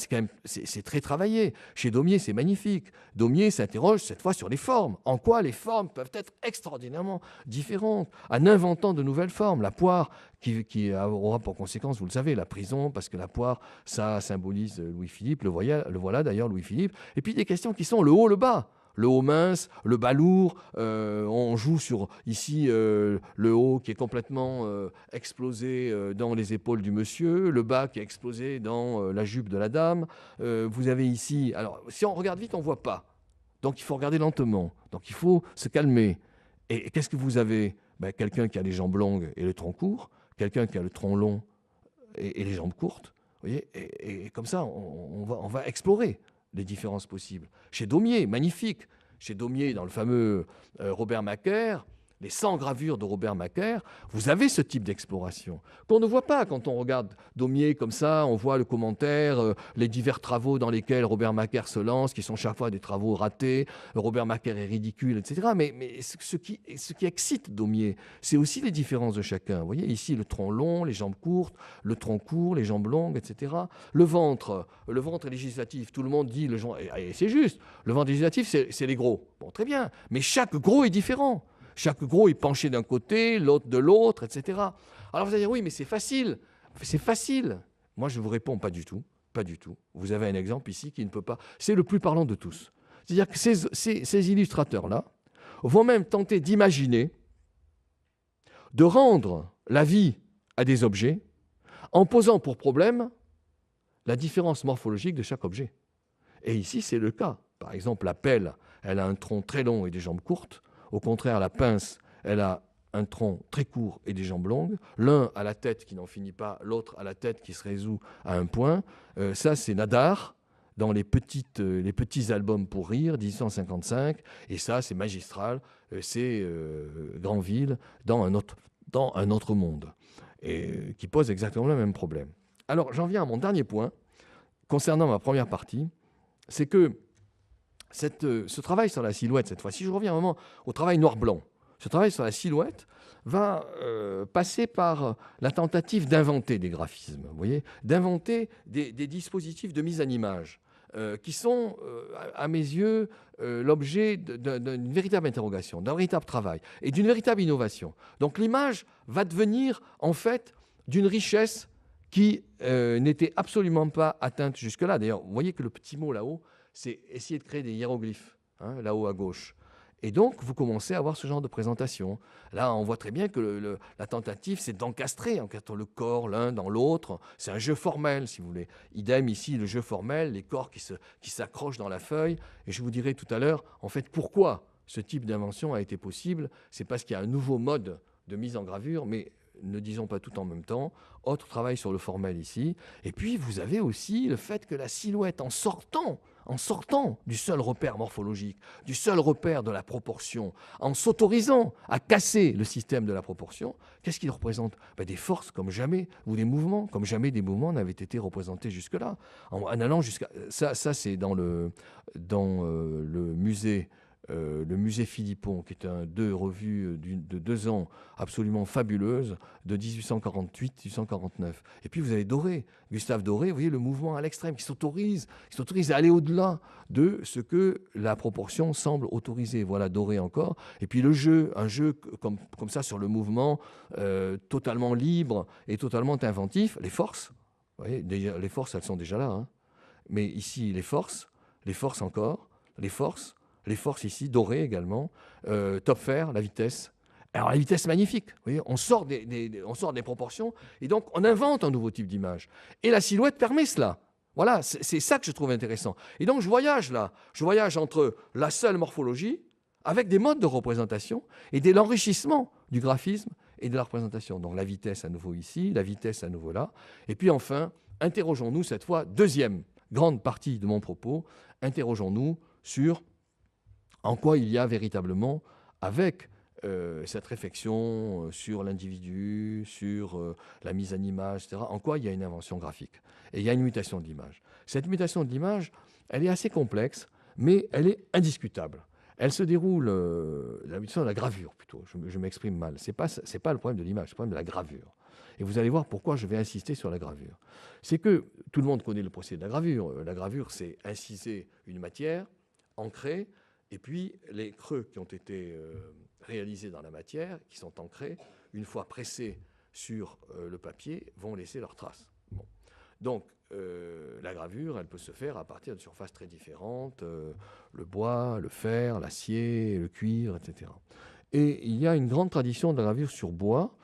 c'est très travaillé. Chez Daumier, c'est magnifique. Daumier s'interroge cette fois sur les formes. En quoi les formes peuvent être extraordinairement différentes, en inventant de nouvelles formes. La poire qui aura pour conséquence, vous le savez, la prison, parce que la poire, ça symbolise Louis-Philippe. Le voilà d'ailleurs, Louis-Philippe. Et puis des questions qui sont le haut, le bas. Le haut mince, le bas lourd, on joue sur ici le haut qui est complètement explosé dans les épaules du monsieur, le bas qui est explosé dans la jupe de la dame. Vous avez ici, alors si on regarde vite, on ne voit pas. Donc il faut regarder lentement, donc il faut se calmer. Et qu'est-ce que vous avez? Quelqu'un qui a les jambes longues et le tronc court, quelqu'un qui a le tronc long et les jambes courtes. Vous voyez, et comme ça, on va explorer les différences possibles. Chez Daumier, magnifique. Chez Daumier, dans le fameux Robert Macaire, les 100 gravures de Robert Macaire, vous avez ce type d'exploration qu'on ne voit pas quand on regarde Daumier comme ça. On voit le commentaire, les divers travaux dans lesquels Robert Macaire se lance, qui sont chaque fois des travaux ratés. Robert Macaire est ridicule, etc. Mais ce qui excite Daumier, c'est aussi les différences de chacun. Vous voyez ici le tronc long, les jambes courtes, le tronc court, les jambes longues, etc. Le ventre est législatif. Tout le monde dit, et c'est juste, le ventre législatif, c'est les gros. Bon, très bien, mais chaque gros est différent. Chaque gros est penché d'un côté, l'autre de l'autre, etc. Alors vous allez dire, oui, mais c'est facile. C'est facile. Moi, je vous réponds, pas du tout. Pas du tout. Vous avez un exemple ici qui ne peut pas... C'est le plus parlant de tous. C'est-à-dire que ces illustrateurs-là vont même tenter d'imaginer, de rendre la vie à des objets en posant pour problème la différence morphologique de chaque objet. Et ici, c'est le cas. Par exemple, la pelle, elle a un tronc très long et des jambes courtes. Au contraire, la pince, elle a un tronc très court et des jambes longues. L'un a la tête qui n'en finit pas, l'autre a la tête qui se résout à un point. Ça, c'est Nadar dans les petits albums pour rire, 1855. Et ça, c'est magistral. C'est Granville dans un autre monde, et qui pose exactement le même problème. Alors, j'en viens à mon dernier point, concernant ma première partie, c'est que ce travail sur la silhouette, cette fois-ci, je reviens un moment au travail noir-blanc. Ce travail sur la silhouette va passer par la tentative d'inventer des graphismes, vous voyez, d'inventer des dispositifs de mise en image qui sont, à mes yeux, l'objet d'une véritable interrogation, d'un véritable travail et d'une véritable innovation. Donc l'image va devenir, en fait, d'une richesse qui n'était absolument pas atteinte jusque-là. D'ailleurs, vous voyez que le petit mot là-haut, c'est essayer de créer des hiéroglyphes, hein, là-haut à gauche. Et donc, vous commencez à avoir ce genre de présentation. Là, on voit très bien que la tentative, c'est d'encastrer le corps l'un dans l'autre. C'est un jeu formel, si vous voulez. Idem ici, le jeu formel, les corps qui s'accrochent dans la feuille. Et je vous dirai tout à l'heure, en fait, pourquoi ce type d'invention a été possible. C'est parce qu'il y a un nouveau mode de mise en gravure, mais ne disons pas tout en même temps. Autre travail sur le formel ici. Et puis, vous avez aussi le fait que la silhouette, en sortant du seul repère morphologique, du seul repère de la proportion, en s'autorisant à casser le système de la proportion, qu'est-ce qu'il représente? Des forces comme jamais, ou des mouvements comme jamais des mouvements n'avaient été représentés jusque-là. En allant jusqu'à... Ça c'est dans le musée Philippon, qui est deux revues de 2 ans absolument fabuleuses, de 1848-1849. Et puis vous avez Doré, Gustave Doré, vous voyez le mouvement à l'extrême, qui s'autorise à aller au-delà de ce que la proportion semble autoriser. Voilà Doré encore. Et puis un jeu comme ça sur le mouvement, totalement libre et totalement inventif. Les forces, vous voyez, les forces, elles sont déjà là. Hein. Mais ici, les forces encore, les forces ici, dorées également, Topfer, la vitesse. Alors la vitesse magnifique, vous voyez, on sort des proportions et donc on invente un nouveau type d'image. Et la silhouette permet cela. Voilà, c'est ça que je trouve intéressant. Et donc je voyage entre la seule morphologie avec des modes de représentation et de l'enrichissement du graphisme et de la représentation. Donc la vitesse à nouveau ici, la vitesse à nouveau là. Et puis enfin, interrogeons-nous cette fois, deuxième grande partie de mon propos, interrogeons-nous sur en quoi il y a véritablement, avec cette réflexion sur l'individu, sur la mise en image, etc., en quoi il y a une invention graphique. Et il y a une mutation de l'image. Cette mutation de l'image, elle est assez complexe, mais elle est indiscutable. Elle se déroule, la mutation de la gravure plutôt, je m'exprime mal. Ce n'est pas le problème de l'image, c'est le problème de la gravure. Et vous allez voir pourquoi je vais insister sur la gravure. C'est que tout le monde connaît le procédé de la gravure. La gravure, c'est inciser une matière, ancrer, et puis les creux qui ont été réalisés dans la matière, qui sont ancrés, une fois pressés sur le papier, vont laisser leurs traces. Bon. Donc la gravure, elle peut se faire à partir de surfaces très différentes, le bois, le fer, l'acier, le cuivre, etc. Et il y a une grande tradition de la gravure sur bois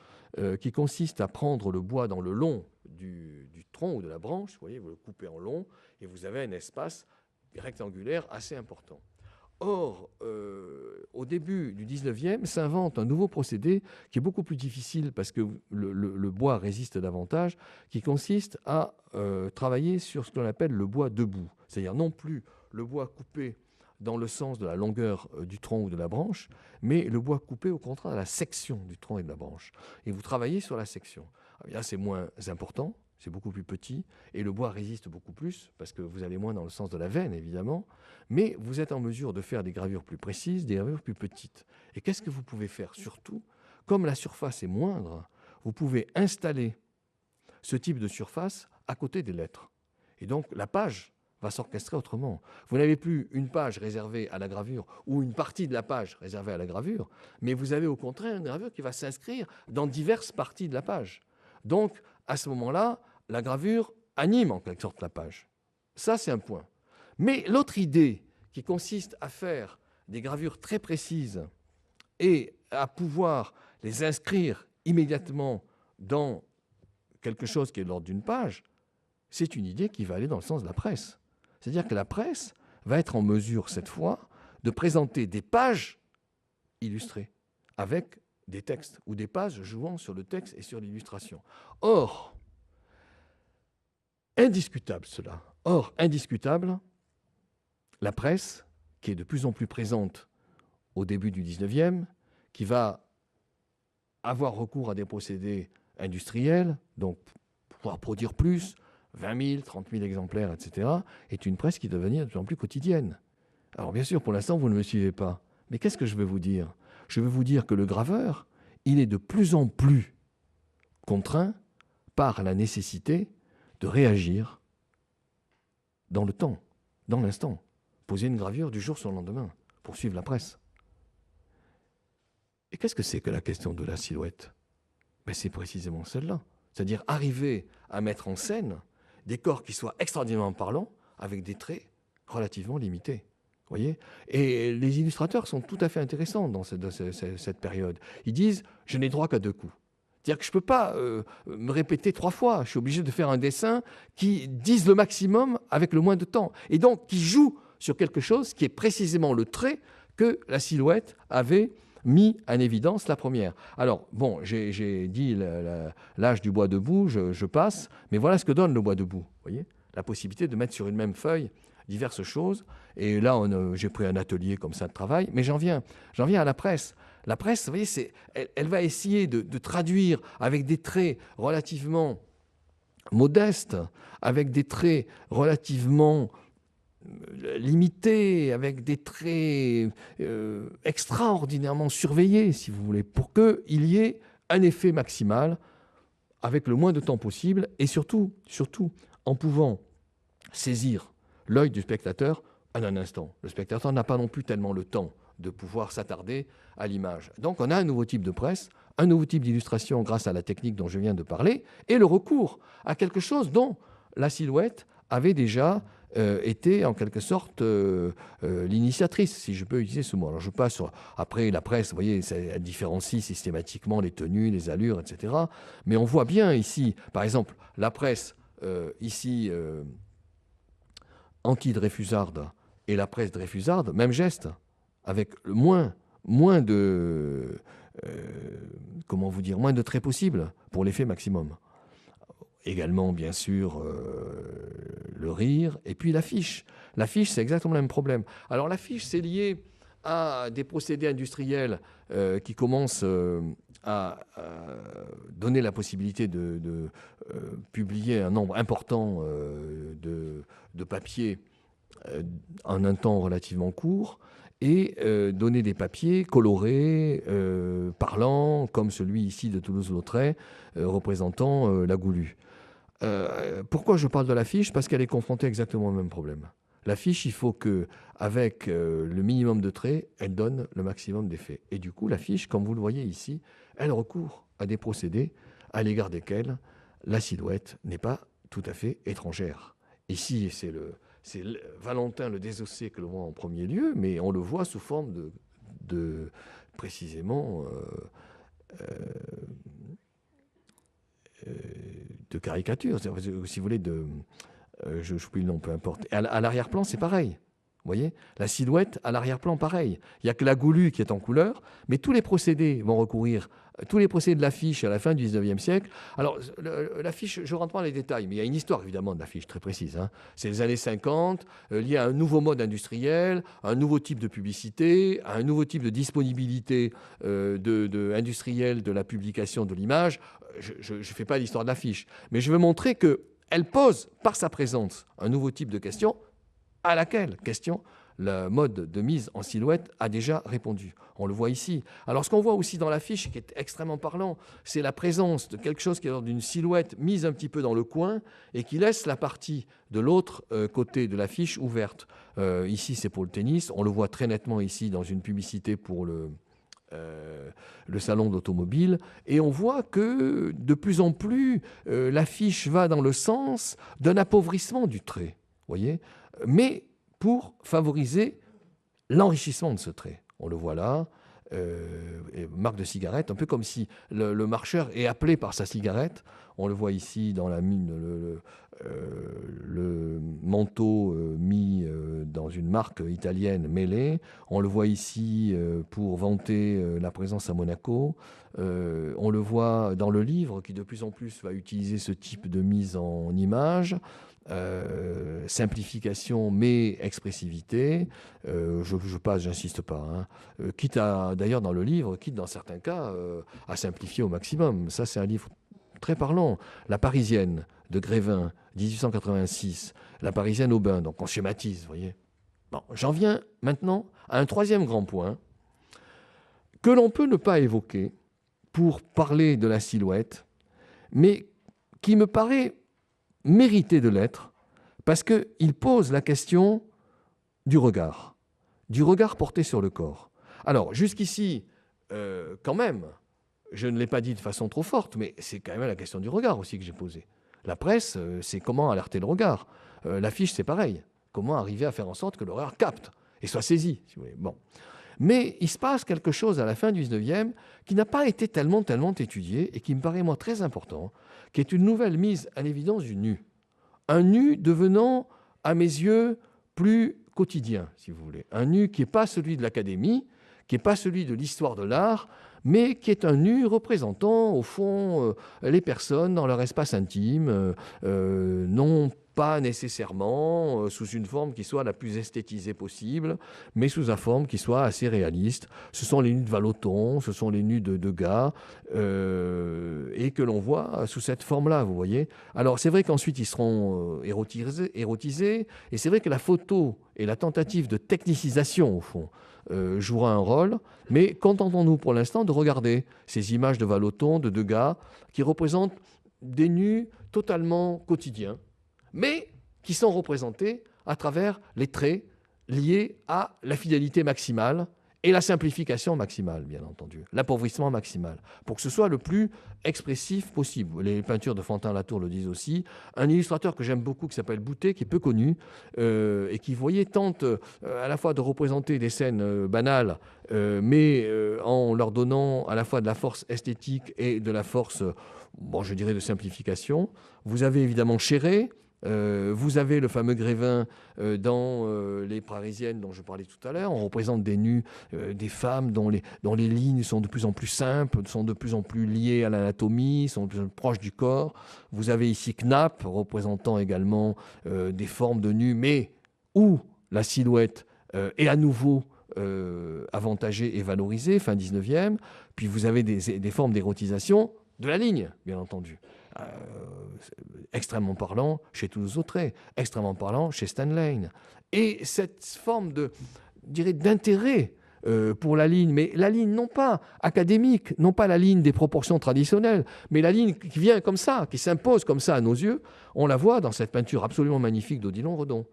qui consiste à prendre le bois dans le long du tronc ou de la branche, vous voyez, vous le coupez en long, et vous avez un espace rectangulaire assez important. Or, au début du 19e, s'invente un nouveau procédé qui est beaucoup plus difficile parce que le bois résiste davantage, qui consiste à travailler sur ce qu'on appelle le bois debout. C'est-à-dire non plus le bois coupé dans le sens de la longueur du tronc ou de la branche, mais le bois coupé au contraire à la section du tronc et de la branche. Et vous travaillez sur la section. Là, c'est moins important, c'est beaucoup plus petit, et le bois résiste beaucoup plus, parce que vous allez moins dans le sens de la veine, évidemment, mais vous êtes en mesure de faire des gravures plus précises, des gravures plus petites. Et qu'est-ce que vous pouvez faire? Surtout, comme la surface est moindre, vous pouvez installer ce type de surface à côté des lettres. Et donc, la page va s'orchestrer autrement. Vous n'avez plus une page réservée à la gravure ou une partie de la page réservée à la gravure, mais vous avez au contraire une gravure qui va s'inscrire dans diverses parties de la page. Donc, à ce moment-là, la gravure anime en quelque sorte la page. Ça, c'est un point. Mais l'autre idée qui consiste à faire des gravures très précises et à pouvoir les inscrire immédiatement dans quelque chose qui est de l'ordre d'une page, c'est une idée qui va aller dans le sens de la presse. C'est-à-dire que la presse va être en mesure, cette fois, de présenter des pages illustrées avec des textes ou des pages jouant sur le texte et sur l'illustration. Or, indiscutable cela. Or, indiscutable, la presse, qui est de plus en plus présente au début du 19e, qui va avoir recours à des procédés industriels, donc pouvoir produire plus, 20 000, 30 000 exemplaires, etc., est une presse qui doit devenir de plus en plus quotidienne. Alors bien sûr, pour l'instant, vous ne me suivez pas. Mais qu'est-ce que je vais vous dire? Je vais vous dire que le graveur, il est de plus en plus contraint par la nécessité de réagir dans le temps, dans l'instant. Poser une gravure du jour sur le lendemain pour suivre la presse. Et qu'est-ce que c'est que la question de la silhouette? Ben, c'est précisément celle-là. C'est-à-dire arriver à mettre en scène des corps qui soient extraordinairement parlants avec des traits relativement limités. Voyez, et les illustrateurs sont tout à fait intéressants dans cette période. Ils disent « je n'ai droit qu'à 2 coups ». C'est-à-dire que je ne peux pas me répéter 3 fois. Je suis obligé de faire un dessin qui dise le maximum avec le moins de temps. Et donc qui joue sur quelque chose qui est précisément le trait que la silhouette avait mis en évidence la première. Alors, bon, j'ai dit l'âge du bois debout, je passe, mais voilà ce que donne le bois debout. Vous voyez, la possibilité de mettre sur une même feuille diverses choses. Et là, j'ai pris un atelier comme ça de travail, mais j'en viens à la presse. La presse, vous voyez, elle va essayer de traduire avec des traits relativement modestes, avec des traits relativement limité, avec des traits extraordinairement surveillés, si vous voulez, pour qu'il y ait un effet maximal avec le moins de temps possible et surtout en pouvant saisir l'œil du spectateur en un instant. Le spectateur n'a pas non plus tellement le temps de pouvoir s'attarder à l'image. Donc on a un nouveau type de presse, un nouveau type d'illustration grâce à la technique dont je viens de parler et le recours à quelque chose dont la silhouette avait déjà était en quelque sorte l'initiatrice, si je peux utiliser ce mot. Alors je passe après la presse, vous voyez, elle différencie systématiquement les tenues, les allures, etc. Mais on voit bien ici, par exemple, la presse ici anti-dreyfusarde et la presse dreyfusarde, même geste, avec moins de comment vous dire, moins de traits possibles pour l'effet maximum. Également, bien sûr, le rire, et puis l'affiche. L'affiche, c'est exactement le même problème. Alors l'affiche, c'est lié à des procédés industriels qui commencent à donner la possibilité de publier un nombre important de papiers en un temps relativement court, et donner des papiers colorés, parlants, comme celui ici de Toulouse-Lautrec, représentant la Goulue. Pourquoi je parle de l'affiche? Parce qu'elle est confrontée exactement au même problème. L'affiche, il faut qu'avec le minimum de traits, elle donne le maximum d'effets. Et du coup, l'affiche, comme vous le voyez ici, elle recourt à des procédés à l'égard desquels la silhouette n'est pas tout à fait étrangère. Ici, c'est Valentin le Désossé que l'on voit en premier lieu, mais on le voit sous forme de précisément de caricature, si vous voulez, je n'oublie le nom, peu importe. À l'arrière-plan, c'est pareil. Vous voyez, la silhouette à l'arrière-plan, pareil. Il n'y a que la goulue qui est en couleur, mais tous les procédés vont recourir, tous les procédés de l'affiche à la fin du 19e siècle. Alors, l'affiche, je ne rentre pas dans les détails, mais il y a une histoire évidemment de l'affiche très précise. Hein. C'est les années 50, lié à un nouveau mode industriel, un nouveau type de publicité, à un nouveau type de disponibilité industrielle de la publication de l'image. Je ne fais pas l'histoire de l'affiche, mais je veux montrer qu'elle pose, par sa présence, un nouveau type de question à laquelle question le mode de mise en silhouette a déjà répondu. On le voit ici. Alors, ce qu'on voit aussi dans l'affiche, qui est extrêmement parlant, c'est la présence de quelque chose qui est dans une silhouette mise un petit peu dans le coin et qui laisse la partie de l'autre côté de l'affiche ouverte. Ici, c'est pour le tennis. On le voit très nettement ici dans une publicité pour le salon d'automobile, et on voit que de plus en plus, l'affiche va dans le sens d'un appauvrissement du trait, voyez, mais pour favoriser l'enrichissement de ce trait. On le voit là, marque de cigarette, un peu comme si le marcheur est appelé par sa cigarette. On le voit ici dans la mine, le manteau mis dans une marque italienne mêlée. On le voit ici pour vanter la présence à Monaco. On le voit dans le livre qui de plus en plus va utiliser ce type de mise en image. Simplification mais expressivité, je passe, j'insiste pas, hein. Quitte à, d'ailleurs dans le livre, quitte dans certains cas à simplifier au maximum. Ça c'est un livre très parlant. La Parisienne de Grévin, 1886, La Parisienne au bain, donc on schématise, vous voyez. Bon, j'en viens maintenant à un troisième grand point que l'on peut ne pas évoquer pour parler de la silhouette, mais qui me paraît mérité de l'être, parce qu'il pose la question du regard porté sur le corps. Alors, jusqu'ici, quand même, je ne l'ai pas dit de façon trop forte, mais c'est quand même la question du regard aussi que j'ai posée. La presse, c'est comment alerter le regard. L'affiche, c'est pareil. Comment arriver à faire en sorte que le regard capte et soit saisi, si vous voulez. Bon. Mais il se passe quelque chose à la fin du 19e qui n'a pas été tellement étudié et qui me paraît, moi, très important, qui est une nouvelle mise à l'évidence du nu. Un nu devenant, à mes yeux, plus quotidien, si vous voulez. Un nu qui n'est pas celui de l'académie, qui n'est pas celui de l'histoire de l'art, mais qui est un nu représentant, au fond, les personnes dans leur espace intime, non pas nécessairement sous une forme qui soit la plus esthétisée possible, mais sous une forme qui soit assez réaliste. Ce sont les nus de Vallotton, ce sont les nus de Degas, et que l'on voit sous cette forme-là, vous voyez. Alors, c'est vrai qu'ensuite, ils seront érotisés, et c'est vrai que la photo et la tentative de technicisation, au fond, jouera un rôle, mais contentons-nous pour l'instant de regarder ces images de Vallotton, de Degas, qui représentent des nus totalement quotidiens, mais qui sont représentés à travers les traits liés à la fidélité maximale et la simplification maximale, bien entendu, l'appauvrissement maximal, pour que ce soit le plus expressif possible. Les peintures de Fantin-Latour le disent aussi. Un illustrateur que j'aime beaucoup, qui s'appelle Boutet, qui est peu connu, et qui, vous voyez, tente à la fois de représenter des scènes banales, mais en leur donnant à la fois de la force esthétique et de la force, bon, je dirais, de simplification. Vous avez évidemment Chéret. Vous avez le fameux Grévin dans Les Parisiennes dont je parlais tout à l'heure. On représente des nus, des femmes dont les lignes sont de plus en plus simples, sont de plus en plus liées à l'anatomie, sont de plus en plus proches du corps. Vous avez ici Knapp représentant également des formes de nus, mais où la silhouette est à nouveau avantagée et valorisée, fin 19e. Puis vous avez des formes d'érotisation de la ligne, bien entendu. Extrêmement parlant chez Toulouse-Lautrec, extrêmement parlant chez Stan Lane. Et cette forme d'intérêt pour la ligne, mais la ligne non pas académique, non pas la ligne des proportions traditionnelles, mais la ligne qui vient comme ça, qui s'impose comme ça à nos yeux, on la voit dans cette peinture absolument magnifique d'Odilon Redon.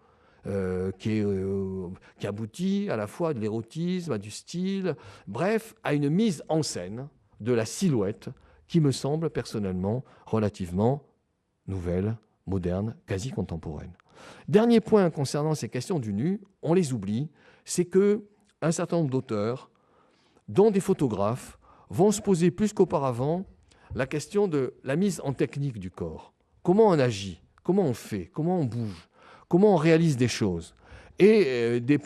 Qui aboutit à la fois de l'érotisme, à du style, bref, à une mise en scène de la silhouette qui me semble personnellement relativement nouvelle, moderne, quasi contemporaine. Dernier point concernant ces questions du nu, on les oublie, c'est qu'un certain nombre d'auteurs, dont des photographes, vont se poser plus qu'auparavant la question de la mise en technique du corps. Comment on agit, comment on fait, comment on bouge, comment on réalise des choses. Et des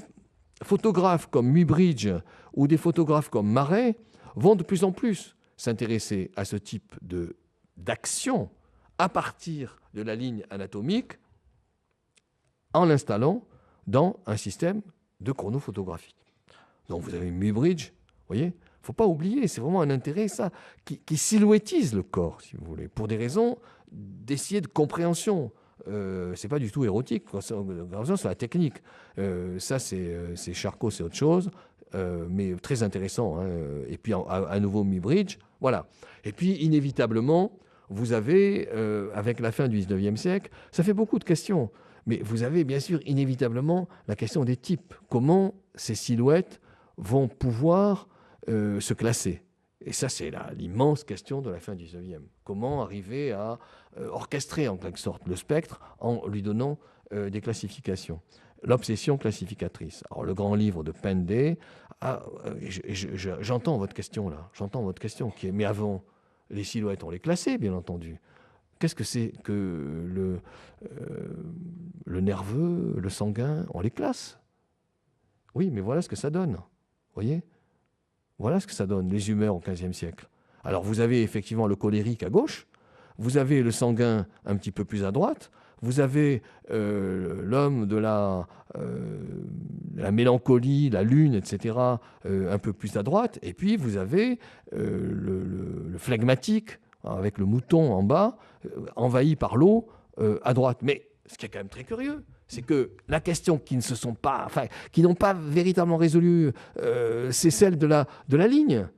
photographes comme Muybridge ou des photographes comme Marey vont de plus en plus s'intéresser à ce type d'action à partir de la ligne anatomique en l'installant dans un système de chronophotographie. Donc vous avez Muybridge, vous voyez, il ne faut pas oublier, c'est vraiment un intérêt, ça, qui silhouettise le corps, si vous voulez, pour des raisons d'essayer de compréhension. Ce n'est pas du tout érotique, c'est la technique. Ça, c'est Charcot, c'est autre chose, mais très intéressant. Hein. Et puis, à nouveau, Muybridge, voilà. Et puis, inévitablement, vous avez, avec la fin du 19e siècle, ça fait beaucoup de questions. Mais vous avez bien sûr inévitablement la question des types. Comment ces silhouettes vont pouvoir se classer? Et ça, c'est l'immense question de la fin du 19e. Comment arriver à orchestrer en quelque sorte le spectre en lui donnant des classifications? L'obsession classificatrice. Alors, le grand livre de Penday, j'entends votre question là, j'entends votre question qui est, mais avant, les silhouettes, on les classait, bien entendu. Qu'est-ce que c'est que le nerveux, le sanguin, on les classe? Oui, mais voilà ce que ça donne. Vous voyez? Voilà ce que ça donne, les humeurs au XVe siècle. Alors, vous avez effectivement le colérique à gauche, vous avez le sanguin un petit peu plus à droite, vous avez l'homme de la mélancolie, la lune, etc., un peu plus à droite, et puis vous avez le phlegmatique, avec le mouton en bas, envahi par l'eau à droite. Mais ce qui est quand même très curieux, c'est que la question qui n'ont pas véritablement résolu, c'est celle de la ligne.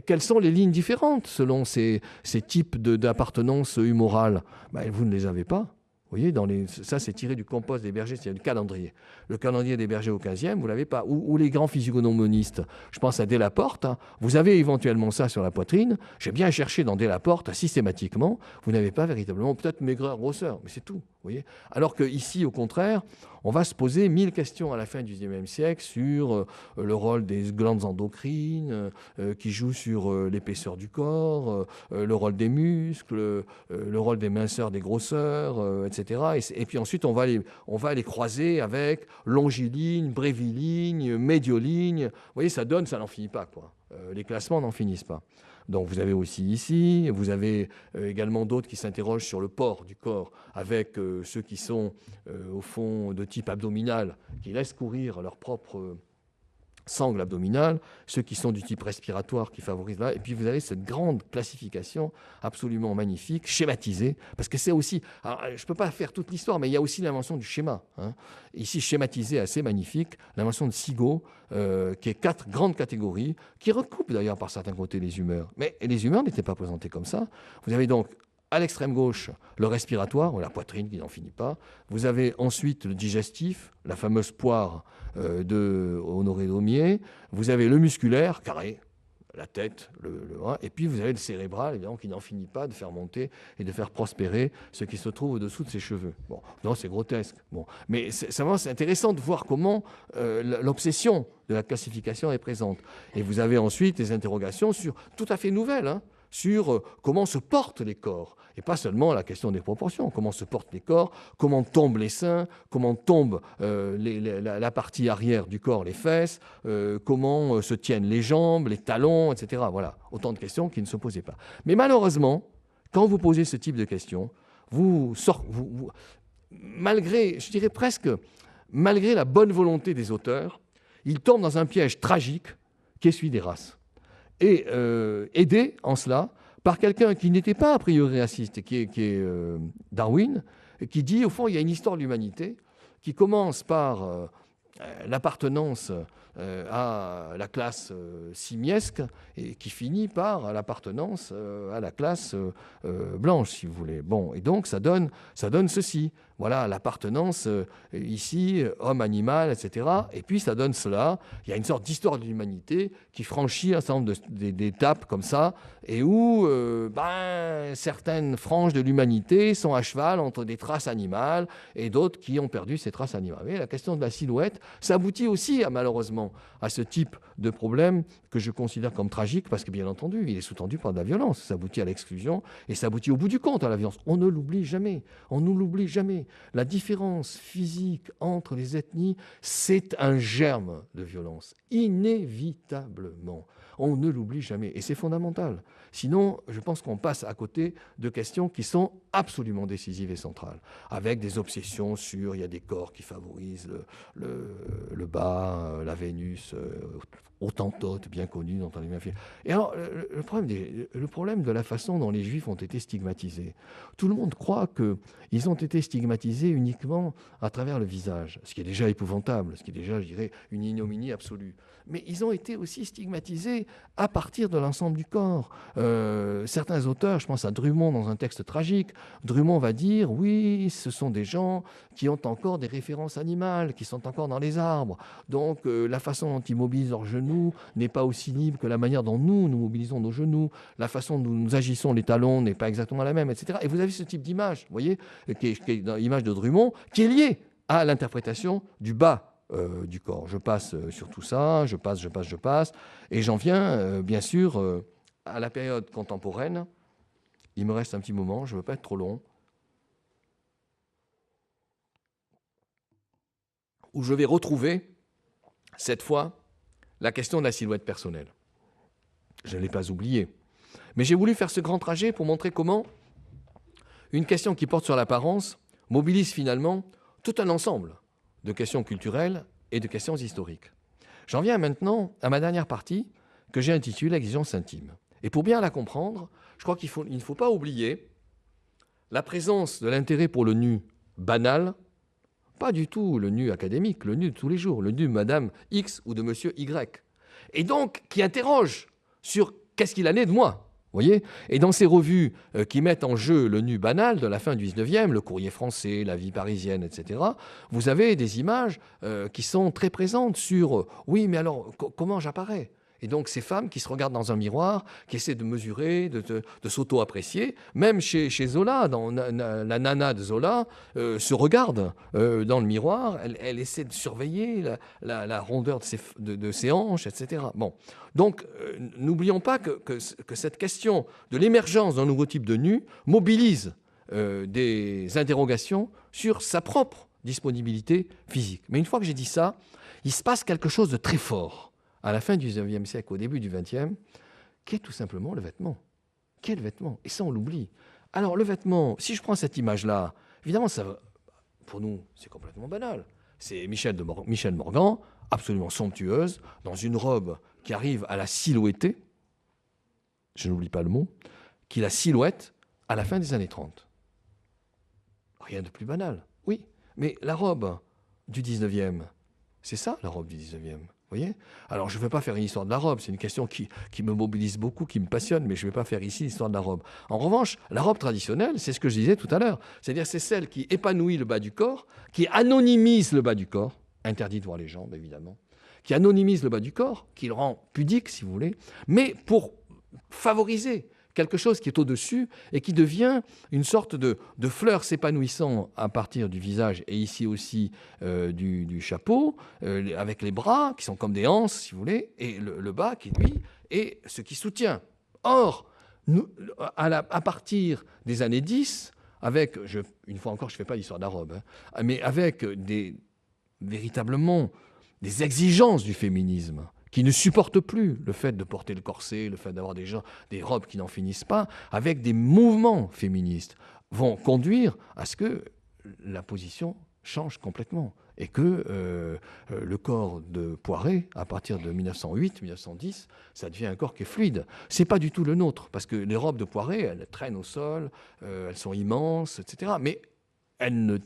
Quelles sont les lignes différentes selon ces types d'appartenance humorale? Vous ne les avez pas. Vous voyez, ça c'est tiré du Compos des bergers, c'est le calendrier. Le calendrier des bergers au XVe, vous ne l'avez pas. Ou les grands physiognomonistes, je pense à Delaporte, hein, vous avez éventuellement ça sur la poitrine. J'ai bien cherché dans Delaporte systématiquement, vous n'avez pas véritablement, peut-être maigreur, grosseur, mais c'est tout. Vous voyez. Alors qu'ici, au contraire, on va se poser 1000 questions à la fin du XIXe siècle sur le rôle des glandes endocrines qui jouent sur l'épaisseur du corps, le rôle des muscles, le rôle des minceurs, des grosseurs, etc. Et puis ensuite, on va les croiser avec longiligne, bréviligne, médioligne. Vous voyez, ça donne, ça n'en finit pas, quoi. Les classements n'en finissent pas. Donc vous avez aussi ici, vous avez également d'autres qui s'interrogent sur le port du corps, avec ceux qui sont au fond de type abdominal, qui laissent courir leur propre sangle abdominale, ceux qui sont du type respiratoire qui favorisent là, et puis vous avez cette grande classification absolument magnifique, schématisée, parce que c'est aussi, alors, je ne peux pas faire toute l'histoire, mais il y a aussi l'invention du schéma, hein. Ici schématisé assez magnifique, l'invention de Sigaud, qui est 4 grandes catégories, qui recoupent d'ailleurs par certains côtés les humeurs, mais les humeurs n'étaient pas présentées comme ça. Vous avez donc à l'extrême gauche, le respiratoire, ou la poitrine qui n'en finit pas. Vous avez ensuite le digestif, la fameuse poire de Honoré Daumier. Vous avez le musculaire, carré, la tête, et puis vous avez le cérébral, évidemment, qui n'en finit pas de faire monter et de faire prospérer ce qui se trouve au-dessous de ses cheveux. Bon, non, c'est grotesque. Bon, mais c'est intéressant de voir comment l'obsession de la classification est présente. Et vous avez ensuite des interrogations tout à fait nouvelles, hein, sur comment se portent les corps, et pas seulement la question des proportions, comment se portent les corps, comment tombent les seins, comment tombe la partie arrière du corps, les fesses, comment se tiennent les jambes, les talons, etc. Voilà, autant de questions qui ne se posaient pas. Mais malheureusement, quand vous posez ce type de questions, malgré, je dirais presque, malgré la bonne volonté des auteurs, ils tombent dans un piège tragique qui est celui des races. Et aidé en cela par quelqu'un qui n'était pas a priori raciste, qui est Darwin, qui dit, au fond, il y a une histoire de l'humanité qui commence par l'appartenance à la classe simiesque et qui finit par l'appartenance à la classe blanche, si vous voulez. Bon, et donc ça donne ceci. Voilà, l'appartenance ici, homme, animal, etc. Et puis ça donne cela. Il y a une sorte d'histoire de l'humanité qui franchit un certain nombre d'étapes comme ça, et où certaines franges de l'humanité sont à cheval entre des traces animales et d'autres qui ont perdu ces traces animales. Mais la question de la silhouette, ça aboutit aussi, malheureusement, à ce type de problème que je considère comme tragique, parce que bien entendu, il est sous-tendu par de la violence. Ça aboutit à l'exclusion et ça aboutit au bout du compte à la violence. On ne l'oublie jamais. On ne l'oublie jamais. la différence physique entre les ethnies, c'est un germe de violence, inévitablement. On ne l'oublie jamais, et c'est fondamental. Sinon, je pense qu'on passe à côté de questions qui sont absolument décisives et centrales, avec des obsessions sur, il y a des corps qui favorisent le bas, la Vénus, Autantote, bien connue, dont on a bien fait. Et alors, le problème de la façon dont les Juifs ont été stigmatisés, tout le monde croit qu'ils ont été stigmatisés uniquement à travers le visage, ce qui est déjà épouvantable, ce qui est déjà, je dirais, une ignominie absolue. Mais ils ont été aussi stigmatisés à partir de l'ensemble du corps. Certains auteurs, je pense à Drummond dans un texte tragique, Drummond va dire, oui, ce sont des gens qui ont encore des références animales, qui sont encore dans les arbres. Donc la façon dont ils mobilisent leurs genoux n'est pas aussi libre que la manière dont nous mobilisons nos genoux. La façon dont nous agissons les talons n'est pas exactement la même, etc. Et vous avez ce type d'image, vous voyez, qui est dans l'image de Drummond, qui est liée à l'interprétation du bas du corps. Je passe sur tout ça, je passe, et j'en viens, bien sûr, à la période contemporaine. Il me reste un petit moment, je ne veux pas être trop long, où je vais retrouver, cette fois, la question de la silhouette personnelle. Je ne l'ai pas oubliée. Mais j'ai voulu faire ce grand trajet pour montrer comment une question qui porte sur l'apparence mobilise finalement tout un ensemble de questions culturelles et de questions historiques. J'en viens maintenant à ma dernière partie que j'ai intitulée l'exigence intime. Et pour bien la comprendre, je crois qu'il ne faut pas oublier la présence de l'intérêt pour le nu banal, pas du tout le nu académique, le nu de tous les jours, le nu de Madame X ou de Monsieur Y. Et donc, qui interroge sur qu'est-ce qu'il en est de moi. Voyez, et dans ces revues qui mettent en jeu le nu banal de la fin du 19e, le Courrier français, la Vie parisienne, etc., vous avez des images qui sont très présentes sur oui, mais alors, comment j'apparais ? Et donc, ces femmes qui se regardent dans un miroir, qui essaient de mesurer, de s'auto-apprécier, même chez Zola, dans la nana de Zola, se regarde dans le miroir, elle essaie de surveiller la rondeur de ses hanches, etc. Bon. Donc, n'oublions pas que cette question de l'émergence d'un nouveau type de nu mobilise des interrogations sur sa propre disponibilité physique. Mais une fois que j'ai dit ça, il se passe quelque chose de très fort à la fin du XIXe siècle, au début du XXe, qui est tout simplement le vêtement. Quel vêtement ? Et ça, on l'oublie. Alors, le vêtement, si je prends cette image-là, évidemment, ça, pour nous, c'est complètement banal. C'est Michel Morgan, absolument somptueuse, dans une robe qui arrive à la silhouetter, je n'oublie pas le mot, qui la silhouette à la fin des années 30. Rien de plus banal, oui. Mais la robe du 19e, c'est ça, la robe du 19e. Voyez ? Alors, je ne veux pas faire une histoire de la robe, c'est une question qui me mobilise beaucoup, qui me passionne, mais je ne vais pas faire ici l'histoire de la robe. En revanche, la robe traditionnelle, c'est ce que je disais tout à l'heure, c'est-à-dire c'est celle qui épanouit le bas du corps, qui anonymise le bas du corps, interdit de voir les jambes, évidemment, qui anonymise le bas du corps, qui le rend pudique, si vous voulez, mais pour favoriser quelque chose qui est au-dessus et qui devient une sorte de fleur s'épanouissant à partir du visage et ici aussi du chapeau, avec les bras qui sont comme des anses, si vous voulez, et le bas qui, lui, est ce qui soutient. Or, nous, à partir des années 10, avec, une fois encore, je ne fais pas l'histoire de la robe, hein, mais avec véritablement des exigences du féminisme, qui ne supportent plus le fait de porter le corset, le fait d'avoir des robes qui n'en finissent pas, avec des mouvements féministes, vont conduire à ce que la position change complètement et que le corps de Poiret, à partir de 1908-1910, ça devient un corps qui est fluide. Ce n'est pas du tout le nôtre, parce que les robes de Poiret, elles traînent au sol, elles sont immenses, etc. Mais elles ne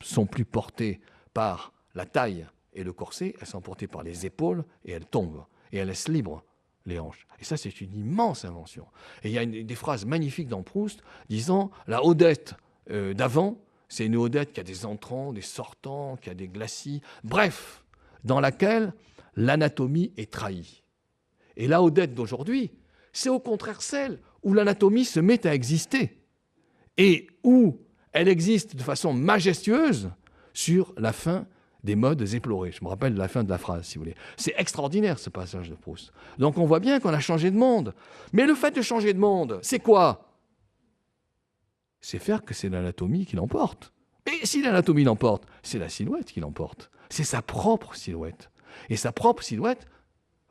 sont plus portées par la taille et le corset, elles sont portées par les épaules et elles tombent. Et elles laissent libres les hanches. Et ça, c'est une immense invention. Et il y a des phrases magnifiques dans Proust disant « La Odette d'avant, c'est une Odette qui a des entrants, des sortants, qui a des glacis. Bref, dans laquelle l'anatomie est trahie. Et la Odette d'aujourd'hui, c'est au contraire celle où l'anatomie se met à exister et où elle existe de façon majestueuse sur la fin des modes éplorés. Je me rappelle de la fin de la phrase, si vous voulez. C'est extraordinaire, ce passage de Proust. Donc on voit bien qu'on a changé de monde. Mais le fait de changer de monde, c'est quoi ? C'est faire que c'est l'anatomie qui l'emporte. Et si l'anatomie l'emporte, c'est la silhouette qui l'emporte. C'est sa propre silhouette. Et sa propre silhouette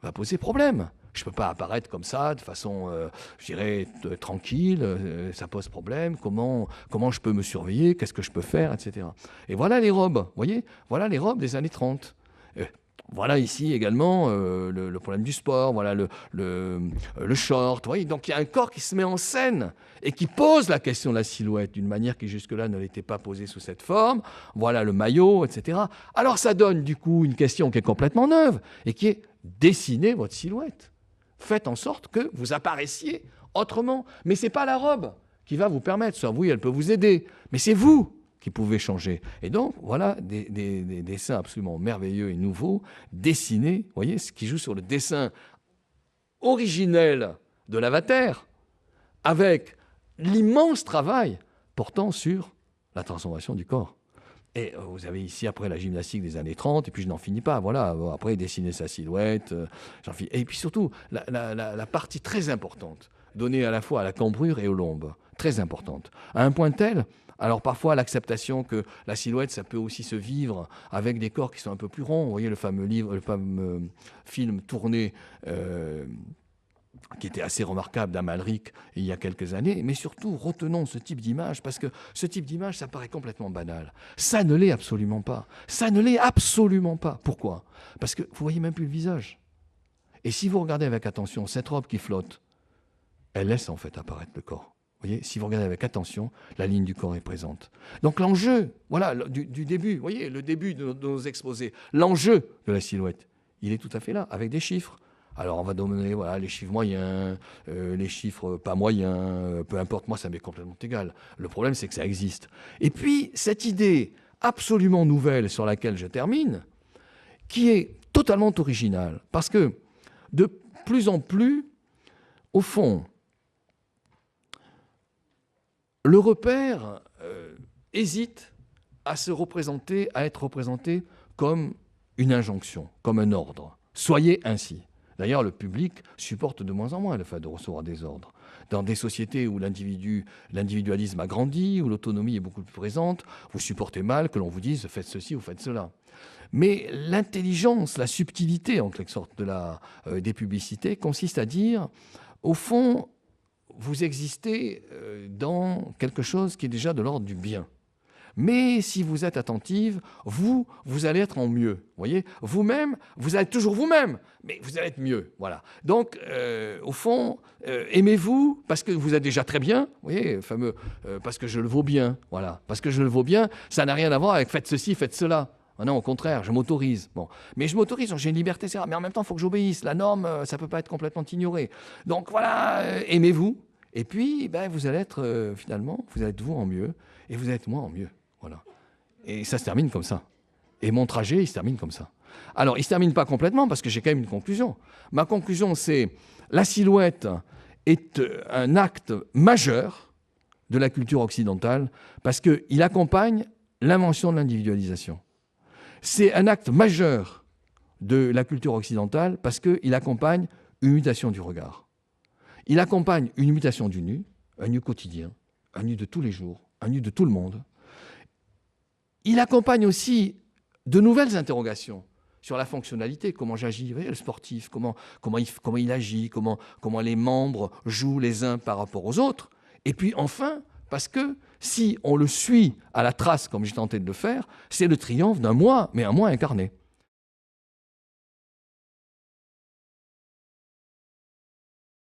va poser problème. Je ne peux pas apparaître comme ça, de façon, je dirais, tranquille, ça pose problème, comment je peux me surveiller, qu'est-ce que je peux faire, etc. Et voilà les robes, vous voyez, voilà les robes des années 30. Voilà ici également le problème du sport, voilà le short. Vous voyez, donc il y a un corps qui se met en scène et qui pose la question de la silhouette d'une manière qui jusque-là ne l'était pas posée sous cette forme. Voilà le maillot, etc. Alors ça donne du coup une question qui est complètement neuve et qui est dessinez votre silhouette. Faites en sorte que vous apparaissiez autrement. Mais ce n'est pas la robe qui va vous permettre, soit oui, elle peut vous aider, mais c'est vous qui pouvez changer. Et donc, voilà des dessins absolument merveilleux et nouveaux, dessinés, vous voyez, ce qui joue sur le dessin originel de Lavater, avec l'immense travail portant sur la transformation du corps. Et vous avez ici, après, la gymnastique des années 30, et puis je n'en finis pas, voilà, après, dessiner sa silhouette, et puis surtout, la partie très importante, donnée à la fois à la cambrure et aux lombes, très importante, à un point tel. Alors parfois, l'acceptation que la silhouette, ça peut aussi se vivre avec des corps qui sont un peu plus ronds. Vous voyez le fameux film tourné qui était assez remarquable d'Amalric il y a quelques années. Mais surtout, retenons ce type d'image, parce que ce type d'image, ça paraît complètement banal. Ça ne l'est absolument pas. Ça ne l'est absolument pas. Pourquoi? Parce que vous ne voyez même plus le visage. Et si vous regardez avec attention, cette robe qui flotte, elle laisse en fait apparaître le corps. Vous voyez, si vous regardez avec attention, la ligne du corps est présente. Donc l'enjeu, voilà, du début, vous voyez, le début de nos exposés, l'enjeu de la silhouette, il est tout à fait là, avec des chiffres. Alors on va donner voilà, les chiffres moyens, les chiffres pas moyens, peu importe, moi ça m'est complètement égal. Le problème c'est que ça existe. Et puis cette idée absolument nouvelle sur laquelle je termine, qui est totalement originale, parce que de plus en plus, au fond, le repère hésite à se représenter, à être représenté comme une injonction, comme un ordre. Soyez ainsi. D'ailleurs, le public supporte de moins en moins le fait de recevoir des ordres. Dans des sociétés où l'individualisme a grandi, où l'autonomie est beaucoup plus présente, vous supportez mal que l'on vous dise « faites ceci ou faites cela ». Mais l'intelligence, la subtilité, en quelque sorte, des publicités consiste à dire, au fond, vous existez dans quelque chose qui est déjà de l'ordre du bien. Mais si vous êtes attentive, vous allez être en mieux. Vous voyez, vous-même, vous êtes toujours vous-même, mais vous allez être mieux. Voilà. Donc, au fond, aimez-vous parce que vous êtes déjà très bien. Vous voyez, le fameux parce que je le vaux bien. Voilà. Parce que je le vaux bien, ça n'a rien à voir avec faites ceci, faites cela. Ah non, au contraire, je m'autorise. Bon. Mais je m'autorise, j'ai une liberté, c'est vrai. Mais en même temps, il faut que j'obéisse. La norme, ça ne peut pas être complètement ignoré. Donc voilà, aimez-vous. Et puis, vous allez être, finalement, vous allez être vous en mieux. Et vous allez être moi en mieux. Voilà. Et ça se termine comme ça. Et mon trajet, il se termine comme ça. Alors, il ne se termine pas complètement parce que j'ai quand même une conclusion. Ma conclusion, c'est la silhouette est un acte majeur de la culture occidentale parce qu'il accompagne l'invention de l'individualisation. C'est un acte majeur de la culture occidentale parce qu'il accompagne une mutation du regard. Il accompagne une mutation du nu, un nu quotidien, un nu de tous les jours, un nu de tout le monde. Il accompagne aussi de nouvelles interrogations sur la fonctionnalité, comment j'agis, vous voyez, le sportif, comment il agit, comment les membres jouent les uns par rapport aux autres. Et puis enfin, parce que si on le suit à la trace, comme j'ai tenté de le faire, c'est le triomphe d'un moi, mais un moi incarné.